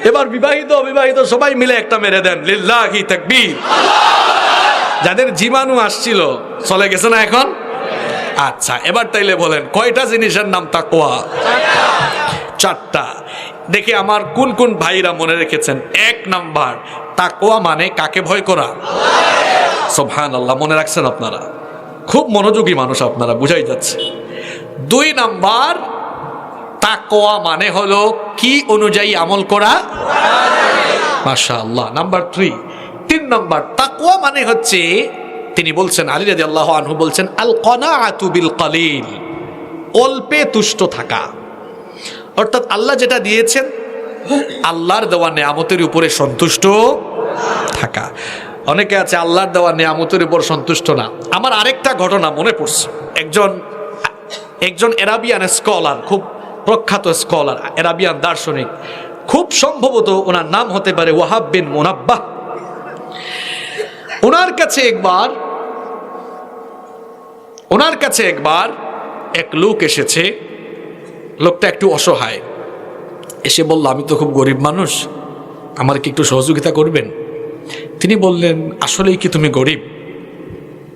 এবার বিবাহিত অবিবাহিত সবাই মিলে একটা মেরে দেন, লিল্লাহি তাকবীর। যাদের জীবাণু আসছিল চলে গেছে না এখন? আচ্ছা, এবার তাইলে বলেন কয়টা জিনিসের নাম তাকওয়া? চারটা। দেখি আমার কোন কোন ভাইরা মনে রেখেছেন। 1 নাম্বার, তাকওয়া মানে কাকে ভয় করা? সুবহানাল্লাহ, মনে রাখছেন আপনারা? খুব মনোযোগী মানুষ আপনারা, বুঝাই যাচ্ছে। 2 নাম্বার, তাকওয়া মানে হলো কি অনুযায়ী আমল করা? মাশাআল্লাহ। নাম্বার 3 নাম্বার, তাকওয়া মানে হচ্ছে, তিনি বলছেন, আলী রাদিয়াল্লাহু আনহু বলছেন, আল কানাআতু বিল কালিল, অল্পে তুষ্ট থাকা। অর্থাৎ আল্লাহ যেটা দিয়েছেন, আল্লাহর দেওয়া নেয়ামতের উপরে সন্তুষ্ট থাকা। অনেকে আছে আল্লাহর দেওয়া নেয়ামতের উপর সন্তুষ্ট না। আমার আরেকটা ঘটনা মনে পড়ছে। একজন এরাবিয়ান স্কলার, খুব প্রখ্যাত স্কলার, এরাবিয়ান দার্শনিক, খুব সম্ভবত ওনার নাম হতে পারে ওয়াহাব বিন মুনাব্বাহ। ওনার কাছে একবার এক লোক এসেছে। লোকটা একটু অসহায়, এসে বলল, আমি তো খুব গরিব মানুষ, আমার কি একটু সহযোগিতা করবেন? তিনি বললেন, আসলেই কি তুমি গরিব?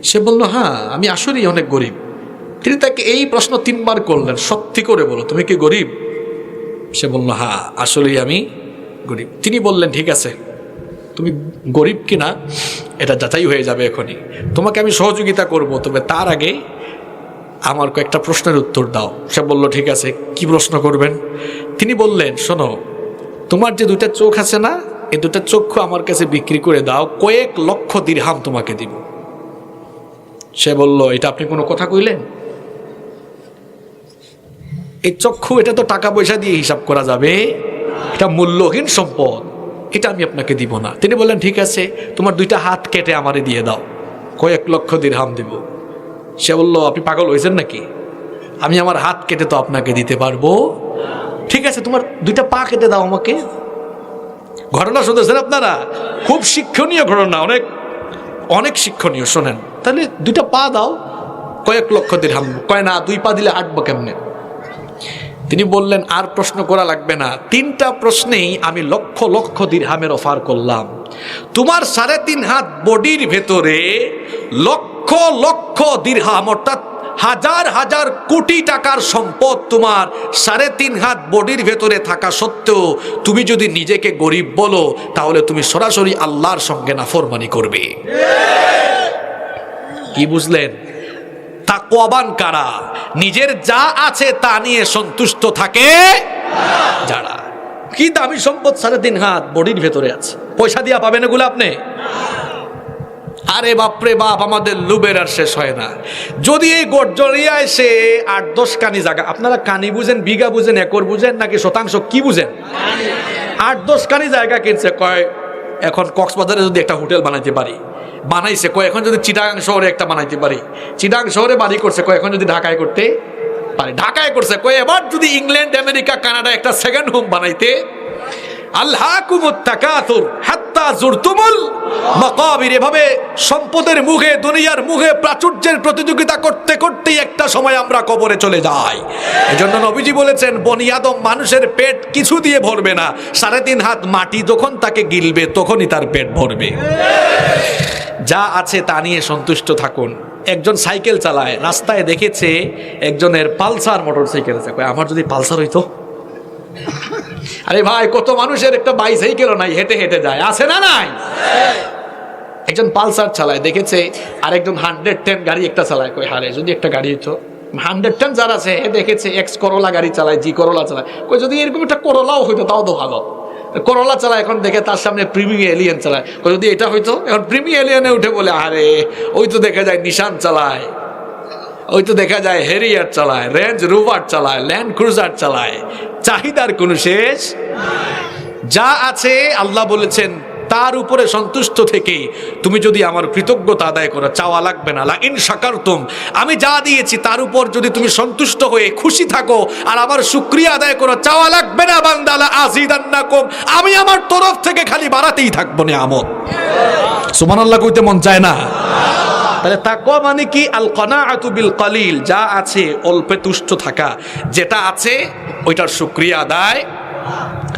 সে বলল, হ্যাঁ আমি আসলেই অনেক গরিব। তিনি তাকে এই প্রশ্ন 3 বার করলেন, সত্যি করে বলো তুমি কি গরিব? সে বলল, হ্যাঁ আসলেই আমি গরিব। তিনি বললেন, ঠিক আছে, তুমি গরিব কিনা এটা যাচাই হয়ে যাবে এখনই, তোমাকে আমি সহযোগিতা করব, তবে তার আগে আমার কয়েকটা প্রশ্নের উত্তর দাও। সে বলল, ঠিক আছে, কি প্রশ্ন করবেন? তিনি বললেন, শোনো, তোমার যে 2টা চোখ আছে না, এই 2টা চক্ষু আমার কাছে বিক্রি করে দাও, কয়েক লক্ষ দিরহাম তোমাকে দিব। সে বলল, এটা আপনি কোনো কথা কইলেন? এই চক্ষু, এটা তো টাকা পয়সা দিয়ে হিসাব করা যাবে, এটা মূল্যহীন সম্পদ, এটা আমি আপনাকে দিব না। তিনি বললেন, ঠিক আছে, তোমার 2টা হাত কেটে আমারে দিয়ে দাও, কয়েক লক্ষ দিরহাম দিব। সে বলল, আপনি পাগল হয়েছেন নাকি? আমি আমার হাত কেটে তো আপনাকে দিতে পারবো। ঠিক আছে, তোমার 2টা পা কেটে দাও আমাকে। ঘটনা শুনতেছেন আপনারা? খুব শিক্ষণীয় ঘটনা, অনেক অনেক শিক্ষণীয়। শোনেন, তাহলে 2টা পা দাও, কয়েক লক্ষ দিরহাম। কয় না, 2 পা দিলে হাঁটবো কেমনে? তিনি বললেন, আর প্রশ্ন করা লাগবে না, 3টা প্রশ্নেই আমি লক্ষ লক্ষ দিরহামের অফার করলাম। তোমার 3.5 হাত বডির ভেতরে লক্ষ লক্ষ দিরহাম, অর্থাৎ হাজার হাজার কোটি টাকার সম্পদ তোমার 3.5 হাত বডির ভেতরে থাকা সত্ত্বেও তুমি যদি নিজেকে গরিব বলো, তাহলে তুমি সরাসরি আল্লাহর সঙ্গে নাফরমানি করবে। কি বুঝলেন? তাকওয়াবান কারা? নিজের যা আছে তা নিয়ে সন্তুষ্ট থাকে যারা। কি দামি সম্পদ 3.5 হাত বডির ভেতরে আছে, পয়সা দিয়া পাবেন এগুলো আপনি? আরে বাপরে বাপ, আমাদের লুবের আর শেষ হয় না। যদি এই গর্জরিয়া এসে 8-10 কানি জায়গা, আপনারা কানি বুঝেন, বিঘা বুঝেন, একর বুঝেন নাকি শতাংশ, কি বুঝেন? 8-10 কানি জায়গা কিনছে, কয় এখন কক্সবাজারে যদি একটা হোটেল বানাইতে পারি, বানাইছে, কয় এখন যদি চিটাগাং শহরে একটা বানাইতে পারি, চিটাগাং শহরে বাড়ি করছে, কয় এখন যদি ঢাকায় করতে পারি, ঢাকায় করছে, কয় এবার যদি ইংল্যান্ড, আমেরিকা, কানাডা একটা সেকেন্ড হোম বানাইতে। আল্লাহকুমুত তাকাতুর হাত্তা জুরতুমুল মাকাবির। এভাবে সম্পদের মুখে, দুনিয়ার মুখে প্রাচুর্যের প্রতিযোগিতা করতে করতেই একটা সময় আমরা কবরে চলে যাই। এজন্য নবীজি বলেছেন, বনি আদম মানুষের পেট কিছু দিয়ে ভরবে না, 3.5 হাত মাটি যখন তাকে গিলবে তখনই তার পেট ভরবে। যা আছে তা নিয়ে সন্তুষ্ট থাকুন। একজন সাইকেল চালায়, রাস্তায় দেখেছে একজনের পালসার মোটরসাইকেল আছে, কয় আমার যদি পালসার হইতো। আরে ভাই, কত মানুষের একটা বাইসাইকেলও নাই, হেঁটে হেঁটে যায়, আছে না নাই? একজন পালসার চালায়, দেখেছে আরেকজন 110 গাড়ি একটা চালায়, কই হারে যদি একটা গাড়ি হইতো। 110 যার আছে, দেখেছে এক্স করোলা গাড়ি চালায়, জি করোলা চালায়, কই যদি এরকম একটা করোলাও হইতো তাও তো ভালো। করোলা চালায়, এখন দেখে তার সামনে প্রিমিয়াম এলিয়ান চালায়, কই যদি এটা হইতো। এখন প্রিমিয়াম এলিয়ানে উঠে বলে, আরে ওই তো দেখা যায় নিশান চালায়, ওই তো দেখা যায় হেরিয়ার চালায়, রেঞ্জ রোভার চালায়, ল্যান্ড ক্রুজার চালায়, চাহিদার কোনো শেষ। যা আছে আল্লাহ বলেছেন তার উপরে সন্তুষ্ট থেকে তুমি যদি আমার কৃতজ্ঞতা আদায় করো, চাওয়া লাগবে না। লা ইন শাকারতুম, আমি যা দিয়েছি তার উপর যদি তুমি সন্তুষ্ট হয়ে খুশি থাকো আর আমার শুকরিয়া আদায় করো, চাওয়া লাগবে না বান্দা, লা আযীদান্নাকুম, আমি আমার তরফ থেকে খালি বাড়াতেই থাকবো নিয়ামত। সুবহানাল্লাহ কইতে মন চায় না? তাহলে তাকওয়া মানে কি? আল কানাআতু বিল কালিল, যা আছে অল্পে তুষ্ট থাকা, যেটা আছে ওইটার শুকরিয়া আদায়।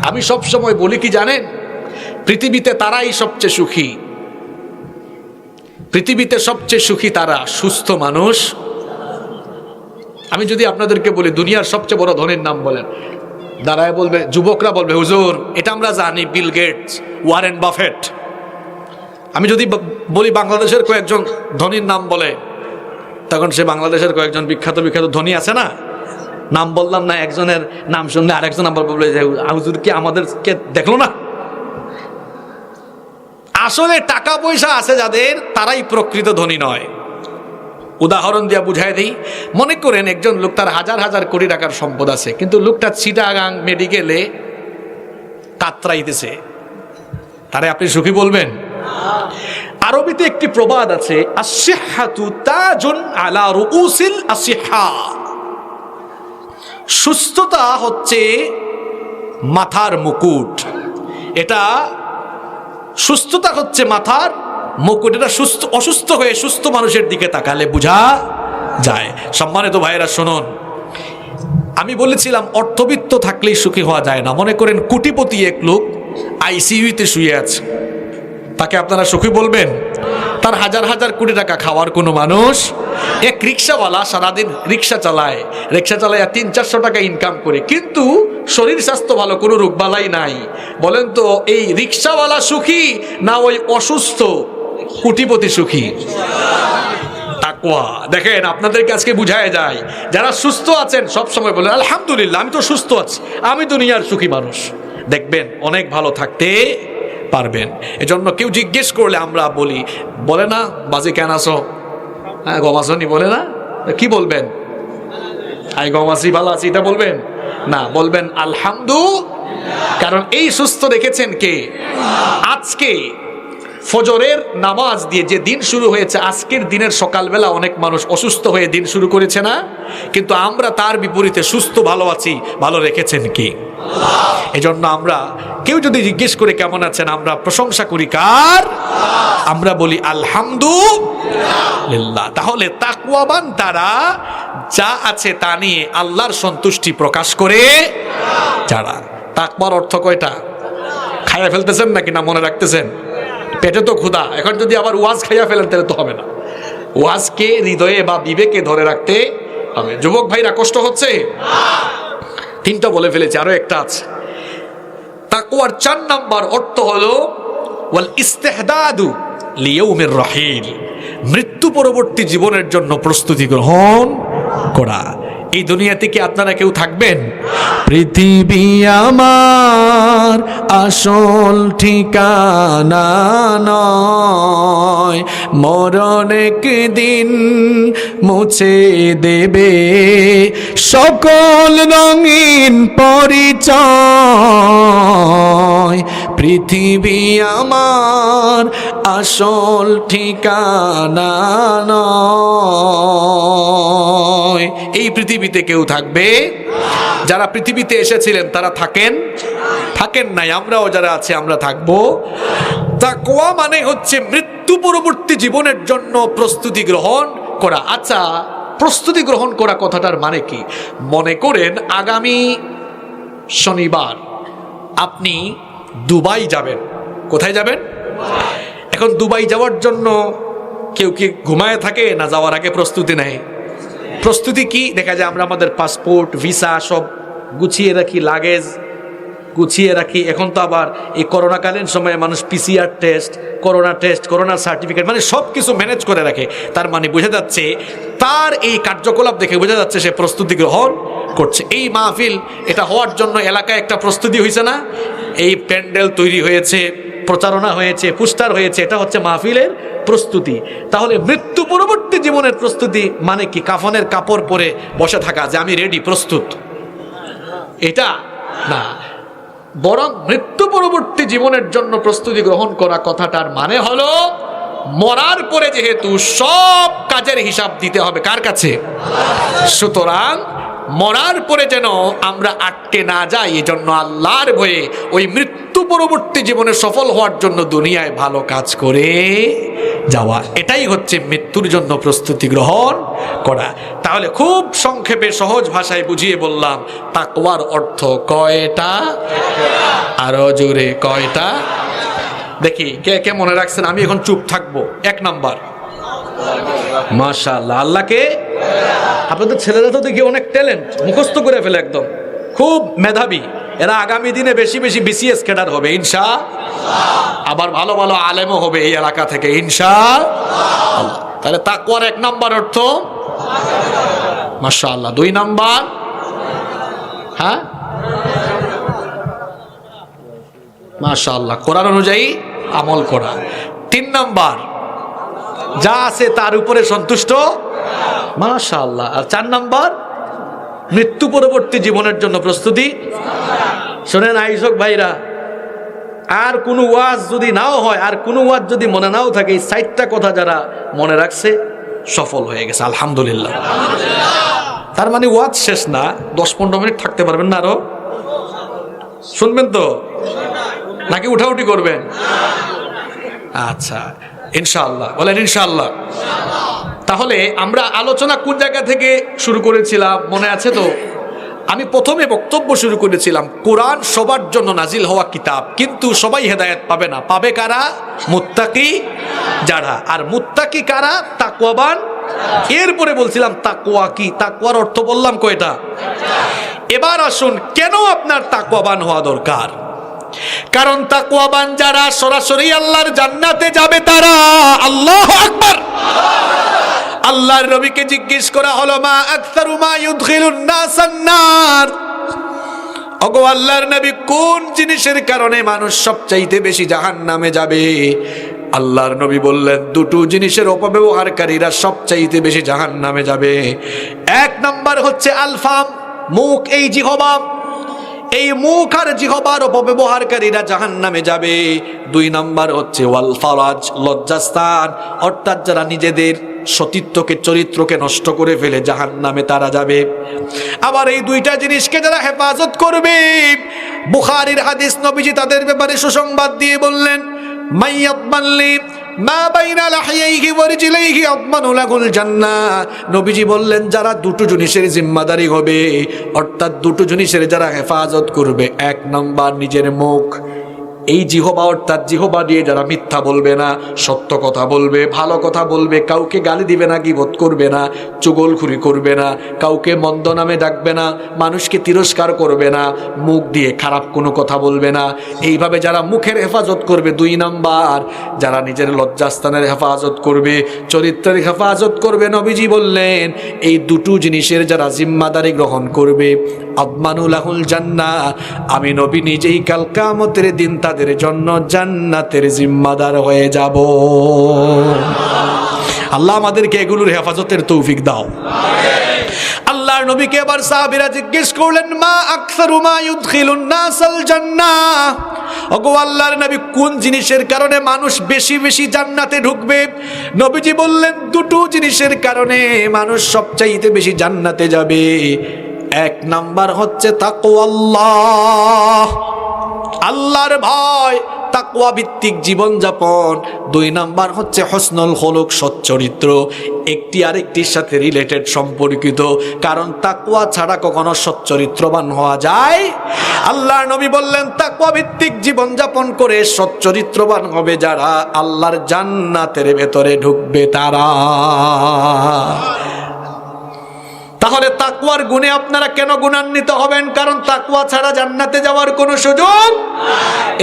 আমি সব সময় বলি কি জানেন, পৃথিবীতে তারাই সবচেয়ে সুখী, পৃথিবীতে সবচেয়ে সুখী তারা সুস্থ মানুষ। আমি যদি আপনাদেরকে বলি দুনিয়ার সবচেয়ে বড় ধনীর নাম বলেন, দাঁড়ায় বলবে, যুবকরা বলবে হুজুর এটা আমরা জানি, বিল গেটস, ওয়ারেন বাফেট। আমি যদি বলি বাংলাদেশের কয়েকজন ধনীর নাম বলে, তখন সে বাংলাদেশের কয়েকজন বিখ্যাত বিখ্যাত ধনী আছে না, নাম বললাম না, একজনের নাম শুনলে আরেকজন আবার বলবে যে হুজুর কি আমাদেরকে দেখলো না। আসলে টাকা পয়সা আছে যাদের, তারাই প্রকৃত ধনী নয়। উদাহরণ দিয়া বুঝাই দিই, মনে করেন একজন লোক, তার হাজার হাজার কোটি টাকার সম্পদ আছে, কিন্তু লোকটা চিটাগাং মেডিকেলে কাতরাইতেছে, তারে আপনি সুখী বলবেন? আরবিতে একটি প্রবাদ আছে, আস-সিহহাতু তাজুন আলা রুউসিল আসিহা, সুস্থতা হচ্ছে মাথার মুকুট। এটা সুস্থতা হচ্ছে মাথার মুকুট, এটা সুস্থ অসুস্থ হয়ে সুস্থ মানুষের দিকে তাকালে বোঝা যায়। সম্মানিত ভাইয়েরা শুনুন, আমি বলেছিলাম অর্থবিত্ত থাকলেই সুখী হওয়া যায় না। মনে করেন কোটিপতি এক লোক আইসিইউতে শুয়ে আছে, তাকে আপনারা সুখী বলবেন? তার হাজার হাজার কোটি টাকা খাওয়ার কোনো মানুষ? এক রিক্সাওয়ালা সারাদিন রিক্সা চালায় 300-400 টাকা ইনকাম করে, কিন্তু শরীর স্বাস্থ্য ভালো, কোনো রোগবালাই নাই। বলেন তো এই রিক্সাওয়ালা সুখী না ওই অসুস্থ কোটিপতি সুখী? তাকওয়া। দেখেন আপনাদেরকে আজকে বুঝায় যায়, যারা সুস্থ আছেন সব সময় বলেন আলহামদুলিল্লাহ, আমি তো সুস্থ আছি, আমি দুনিয়ার সুখী মানুষ। দেখবেন অনেক ভালো থাকতে পারবেন। এজন্য কেউ জিজ্ঞেস করলে আমরা বলি, বলে না বাজে কেন আসো, হ্যাঁ গম আসনি, বলে না, কি বলবেন? আই গম আসি, ভালো আছি, এটা বলবেন না, বলবেন আলহামদুলিল্লাহ। কারণ এই সুস্থ দেখেছেন কে? আজকে ফজরের নামাজ দিয়ে যে দিন শুরু হয়েছে, আজকের দিনের সকালবেলা অনেক মানুষ অসুস্থ হয়ে দিন শুরু করেছে না? কিন্তু আমরা তার বিপরীতে সুস্থ ভালো আছি। ভালো রেখেছেন কি? এজন্য আমরা কেউ যদি জিজ্ঞেস করে কেমন আছেন, আমরা প্রশংসা করি কার? আমরা বলি আলহামদুলিল্লাহ। তাহলে তাকওয়াবান তারা যা আছে তা নিয়ে আল্লাহর সন্তুষ্টি প্রকাশ করে যারা। তাকওয়ার অর্থ কয়টা? খাইয়া ফেলতেছেন নাকি না মনে রাখতেছেন? পেটে তো ক্ষুধা, এখন যদি আবার ওয়াজ খাইয়া ফেলেন তাহলে তো হবে না। ওয়াজকে হৃদয়ে বা বিবেকে ধরে রাখতে হবে। যুবক ভাইরা কষ্ট হচ্ছে? 3টা বলে ফেলেছি, আরো একটা আছে। তাকওয়ার 4 নাম্বার অর্থ হলো ওয়াল ইস্তিহদাদু লিয়াউমির রাহিল, মৃত্যু পরবর্তী জীবনের জন্য প্রস্তুতি গ্রহণ করা। এই দুনিয়াতে কি আপনারা কেউ থাকবেন? পৃথিবী আমার আসল ঠিকানা নয়, মরণ একদিন মুছে দেবে সকল রঙিন পরিচয়। পৃথিবী আমার আসল ঠিকানা নয়। এই পৃথিবীতে কেউ থাকবে? যারা পৃথিবীতে এসেছিলেন তারা থাকেন নাই। আমরাও যারা আছি আমরা থাকবো। তাকওয়া মানে হচ্ছে মৃত্যু পরবর্তী জীবনের জন্য প্রস্তুতি গ্রহণ করা। আচ্ছা, প্রস্তুতি গ্রহণ করা কথাটার মানে কি? মনে করেন আগামী শনিবার আপনি দুবাই যাবেন। কোথায় যাবেন? এখন দুবাই যাওয়ার জন্য কেউ কি ঘুমায় থাকে না যাওয়ার আগে প্রস্তুতি নেয়? প্রস্তুতি কি? দেখা যায় আমরা আমাদের পাসপোর্ট ভিসা সব গুছিয়ে রাখি, লাগেজ গুছিয়ে রাখি। এখন তো আবার এই করোনাকালীন সময়ে মানুষ PCR টেস্ট, করোনা সার্টিফিকেট, মানে সব কিছু ম্যানেজ করে রাখে। তার মানে বোঝা যাচ্ছে, তার এই কার্যকলাপ দেখে বোঝা যাচ্ছে সে প্রস্তুতি গ্রহণ করছে। এই মাহফিল এটা হওয়ার জন্য এলাকায় একটা প্রস্তুতি হয়েছে না? এই প্যান্ডেল তৈরি হয়েছে, প্রচারণা হয়েছে, পোস্টার হয়েছে, এটা হচ্ছে মাহফিলের প্রস্তুতি। তাহলে মৃত্যু পরবর্তী জীবনের প্রস্তুতি মানে কি? কাফনের কাপড় পরে বসে থাকা যে আমি রেডি, প্রস্তুত, এটা না। বরং মৃত্যু পরবর্তী জীবনের জন্য প্রস্তুতি গ্রহণ করা কথাটার মানে হলো মরার পরে যেহেতু সব কাজের হিসাব দিতে হবে কার কাছে? সুতরাং মরার পরে যেন আমরা আটকে না যাই, এজন্য আল্লাহর ভয়ে ওই মৃত্যু পরবর্তী জীবনে সফল হওয়ার জন্য দুনিয়ায় ভালো কাজ করে যাওয়া, এটাই হচ্ছে মৃত্যুর জন্য প্রস্তুতি গ্রহণ করা। তাহলে খুব সংক্ষেপে সহজ ভাষায় বুঝিয়ে বললাম, তাকওয়ার অর্থ কয়টা? আরো জোরে কয়টা? দেখি কে কে মনে রাখছেন। আমি এখন চুপ থাকবো। 1 নাম্বার, মাশাআল্লাহ, আল্লাহকে। আপনাদের ছেলেরা তো দেখি অনেক ট্যালেন্ট, মুখস্থ করে ফেলে, একদম খুব মেধাবী। এরা আগামী দিনে বেশি বেশি BCS ক্যাডার হবে ইনশাআল্লাহ। আবার ভালো ভালো আলেমও হবে এই এলাকা থেকে ইনশাআল্লাহ। তাহলে তাকওয়ার 1 নাম্বার অর্থ মাশাআল্লাহ। 2 নাম্বার, হ্যাঁ মাশাআল্লাহ, কোরআন অনুযায়ী আমল করা। 3 নাম্বার, যা আছে তার উপরে সন্তুষ্ট, মাশাআল্লাহ। আর 4 নাম্বার, মৃত্যু পরবর্তী জীবনের জন্য প্রস্তুতি। শোনেন আইসক ভাইরা, আর কোনো ওয়াজ যদি নাও হয়, আর কোনো ওয়াজ যদি মনে নাও থাকে, এই 4টা কথা যারা মনে রাখছে সফল হয়ে গেছে আলহামদুলিল্লাহ। তার মানে ওয়াজ শেষ না, 10-15 মিনিট থাকতে পারবেন না? আরো শুনবেন তো নাকি উঠাউঠি করবেন? আচ্ছা ইনশাআল্লাহ, বলেন ইনশাআল্লাহ। তাহলে আমরা আলোচনা কোন জায়গা থেকে শুরু করেছিলাম মনে আছে তো? আমি প্রথমে বক্তব্য শুরু করেছিলাম কোরআন সবার জন্য নাজিল হওয়া কিতাব, কিন্তু সবাই হেদায়েত পাবে না। পাবে কারা? মুত্তাকি যারা। আর মুত্তাকি কারা? তাকওয়াবান। এরপরে বলছিলাম তাকওয়া কি, তাকওয়ার অর্থ বললাম কয়টা? এবার আসুন কেন আপনার তাকওয়াবান হওয়া দরকার। কারণ তাকওয়াবান যারা সরাসরি আল্লাহর জান্নাতে যাবে তারা। আল্লাহু আকবার। আল্লাহর নবীকে জিজ্ঞেস করা হলো মা আকসারু মা ইউদখিলুন নাসান নার, ওগো আল্লাহর নবী কোন জিনিসের কারণে মানুষ সবচাইতে বেশি জাহান্নামে যাবে? আল্লাহর নবী বললেন দুটো জিনিসের অপব্যবহারকারীরা সবচাইতে বেশি জাহান্নামে যাবে। এক নাম্বার হচ্ছে আলফাম, মুখ, এই জিহবা, এই মুখ আর জিহবার অপব্যবহারকারীরা জাহান্নামে যাবে। দুই নাম্বার হচ্ছে ওয়াল ফারাজ, লজ্জাস্থান, অর্থাৎ যারা নিজেদের সতীত্বকে, চরিত্রকে নষ্ট করে ফেলে জাহান্নামে তারা যাবে। আবার এই দুইটা জিনিসকে যারা হেফাজত করবে, বুখারীর হাদিস, নবীজি তাদের ব্যাপারে সুসংবাদ দিয়ে বললেন মাইয়াতমাল্লি মা বাইনা লাহিয়াইহি ওয়া রিজলাইহি আদমানু লাহুল জান্নাহ। নবীজি বললেন যারা দুটো জিনিসের জিম্মাদারি হবে, অর্থাৎ দুটো জিনিসের যারা হেফাজত করবে, এক নাম্বার নিজের মুখ, এই জিহবা, অর্থাৎ জিহবা দিয়ে যারা মিথ্যা বলবে না, সত্য কথা বলবে, ভালো কথা বলবে, কাউকে গালি দিবে না, গীবত করবে না, চুগলখুরি করবে না, কাউকে মন্দ নামে ডাকবে না, মানুষকে তিরস্কার করবে না, মুখ দিয়ে খারাপ কোনো কথা বলবে না। এইভাবে যারা মুখের হেফাজত করবে, দুই নাম্বার যারা নিজের লজ্জাস্থানের হেফাজত করবে, চরিত্রের হেফাজত করবে, নবীজি বললেন এই দুটো জিনিসের যারা জিম্মাদারি গ্রহণ করবে, আদমানু লাহুল জান্নাহ, আমি নবী নিজেই কাল কিয়ামতের দিন তাদের জন্য জান্নাতের জিম্মাদার হয়ে যাব। আল্লাহ আমাদেরকে এগুলোর হেফাজতের তৌফিক দাও। আল্লাহর নবীকে এবার সাহাবীরা জিজ্ঞেস করলেন মা আকসারু মা ইউদখিলুন নাসাল জান্নাহ, ওগো আল্লাহর নবী কোন জিনিসের কারণে মানুষ বেশি বেশি জান্নাতে ঢুকবে? নবীজি বললেন দুটো জিনিসের কারণে মানুষ সবচাইতে বেশি জান্নাতে যাবে। এক নাম্বার হচ্ছে তাকওয়াল্লাহ, আল্লাহর ভয়, তাকওয়া ভিত্তিক জীবনযাপন। দুই নাম্বার হচ্ছে হসনুল খুলুক, সচ্চরিত্র। একটি আরেকটির সাথে রিলেটেড, সম্পর্কিত, কারণ তাকওয়া ছাড়া কখনো সচ্চরিত্রবান হওয়া যায়। আল্লাহর নবী বললেন তাকওয়া ভিত্তিক জীবনযাপন করে সচ্চরিত্রবান হবে যারা, আল্লাহর জান্নাতের ভেতরে ঢুকবে তারা। তাহলে তাকওয়ার গুণে আপনারা কেন গুণান্বিত হবেন? কারণ তাকওয়া ছাড়া জান্নাতে যাওয়ার কোনো সুযোগ।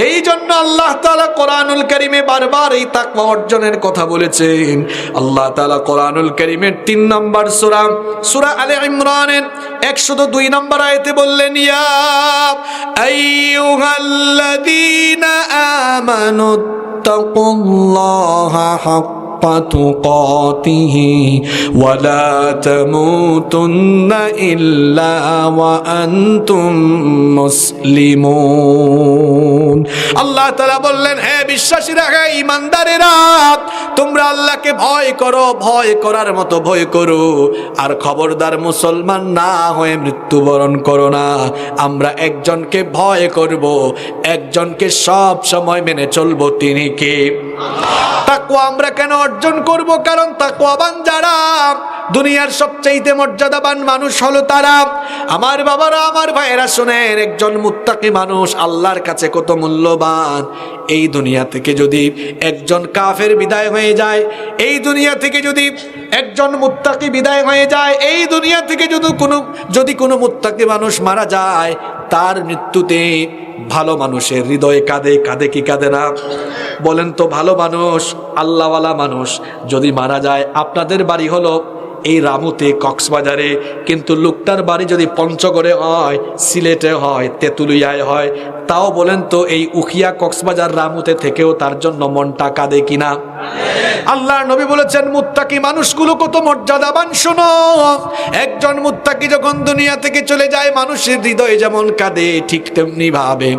এই জন্য আল্লাহ তাআলা কোরআনুল কারীমে বারবার এই তাকওয়া অর্জনের কথা বলেছেন। আল্লাহ তাআলা কোরআনুল কারীমের 3 নম্বর সূরা, সূরা আলে ইমরানের 102 নম্বর আয়াতে বললেন ইয়া আইয়ুহাল্লাযীনা আমানুত্তাকুল্লাহা হাক্কা তুকাতিহি ওয়া লা তামুতুন্না ইল্লা ওয়া আনতুম মুসলিমুন। আল্লাহ তাআলা বললেন হে বিশ্বাসীরা, হে ঈমানদারেরা, তোমরা আল্লাহকে ভয় করো, ভয় করার মতো ভয় করো, আর খবরদার মুসলমান না হয়ে মৃত্যুবরণ করো না। আমরা একজনকে ভয় করব, একজনকে সব সময় মেনে চলবো, তিনি কে? তাকওয়া আমরা কেন অর্জন করব? কারণ তাকওয়াবান যারা, দুনিয়ার সবচাইতে মর্যাদাবান মানুষ হলো তারা। আমার বাবারা, আমার ভাইয়েরা শুনেন, একজন মুত্তাকি মানুষ আল্লাহর কাছে কত মূল্যবান। এই দুনিয়া থেকে যদি একজন কাফের বিদায় হয়ে যায়, এই দুনিয়া থেকে যদি একজন মুত্তাকি বিদায় হয়ে যায়, এই দুনিয়া থেকে যদি কোনো মুত্তাকি মানুষ মারা যায়, তার মৃত্যুতে ভালো মানুষের হৃদয়ে কাঁদে, কাঁদে কি কাঁদে না? বলেন তো, ভালো মানুষ, আল্লাহওয়ালা মানুষ যদি মারা যায়, আপনাদের বাড়ি হলো এই রামুতে, কক্সবাজারে, কিন্তু লোকটার বাড়ি যদি পঞ্চগড়ে হয়, সিলেটে হয়, তেঁতুলিয়ায় হয়, তাও বলেন তো এই উখিয়া, কক্সবাজার, রামুতে থেকেও তার জন্য মনটা কাঁদে কিনা? আল্লাহর নবী বলেছেন মুত্তাকি মানুষগুলো কত মর্যাদাবান। শোনো, একজন মুত্তাকি যখন দুনিয়া থেকে চলে যায়, মানুষের হৃদয়ে যেমন কাঁদে, ঠিক তেমনি ভাবে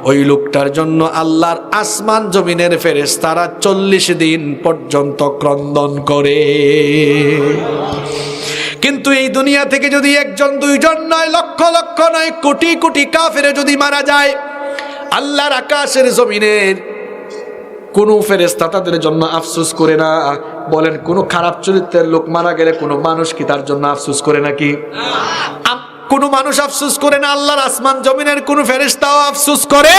ওই লোকটার জন্য আল্লাহর আসমান জমিনের ফেরেশতারা 40 দিন পর্যন্ত ক্রন্দন করে। কিন্তু এই দুনিয়া থেকে যদি একজন, দুইজন নয়, লক্ষ লক্ষ নয়, কোটি কোটি কাফের যদি মারা যায়, আল্লাহর আকাশের জমিনের কোন ফেরেশতা তাদের জন্য আফসোস করে না। বলেন, কোন খারাপ চরিত্রের লোক মারা গেলে কোন মানুষ কি তার জন্য আফসোস করে নাকি? কোনো মানুষ আফসোস করে না, আল্লাহর আসমান জমিনের কোনো ফেরেশতাও আফসোস করে?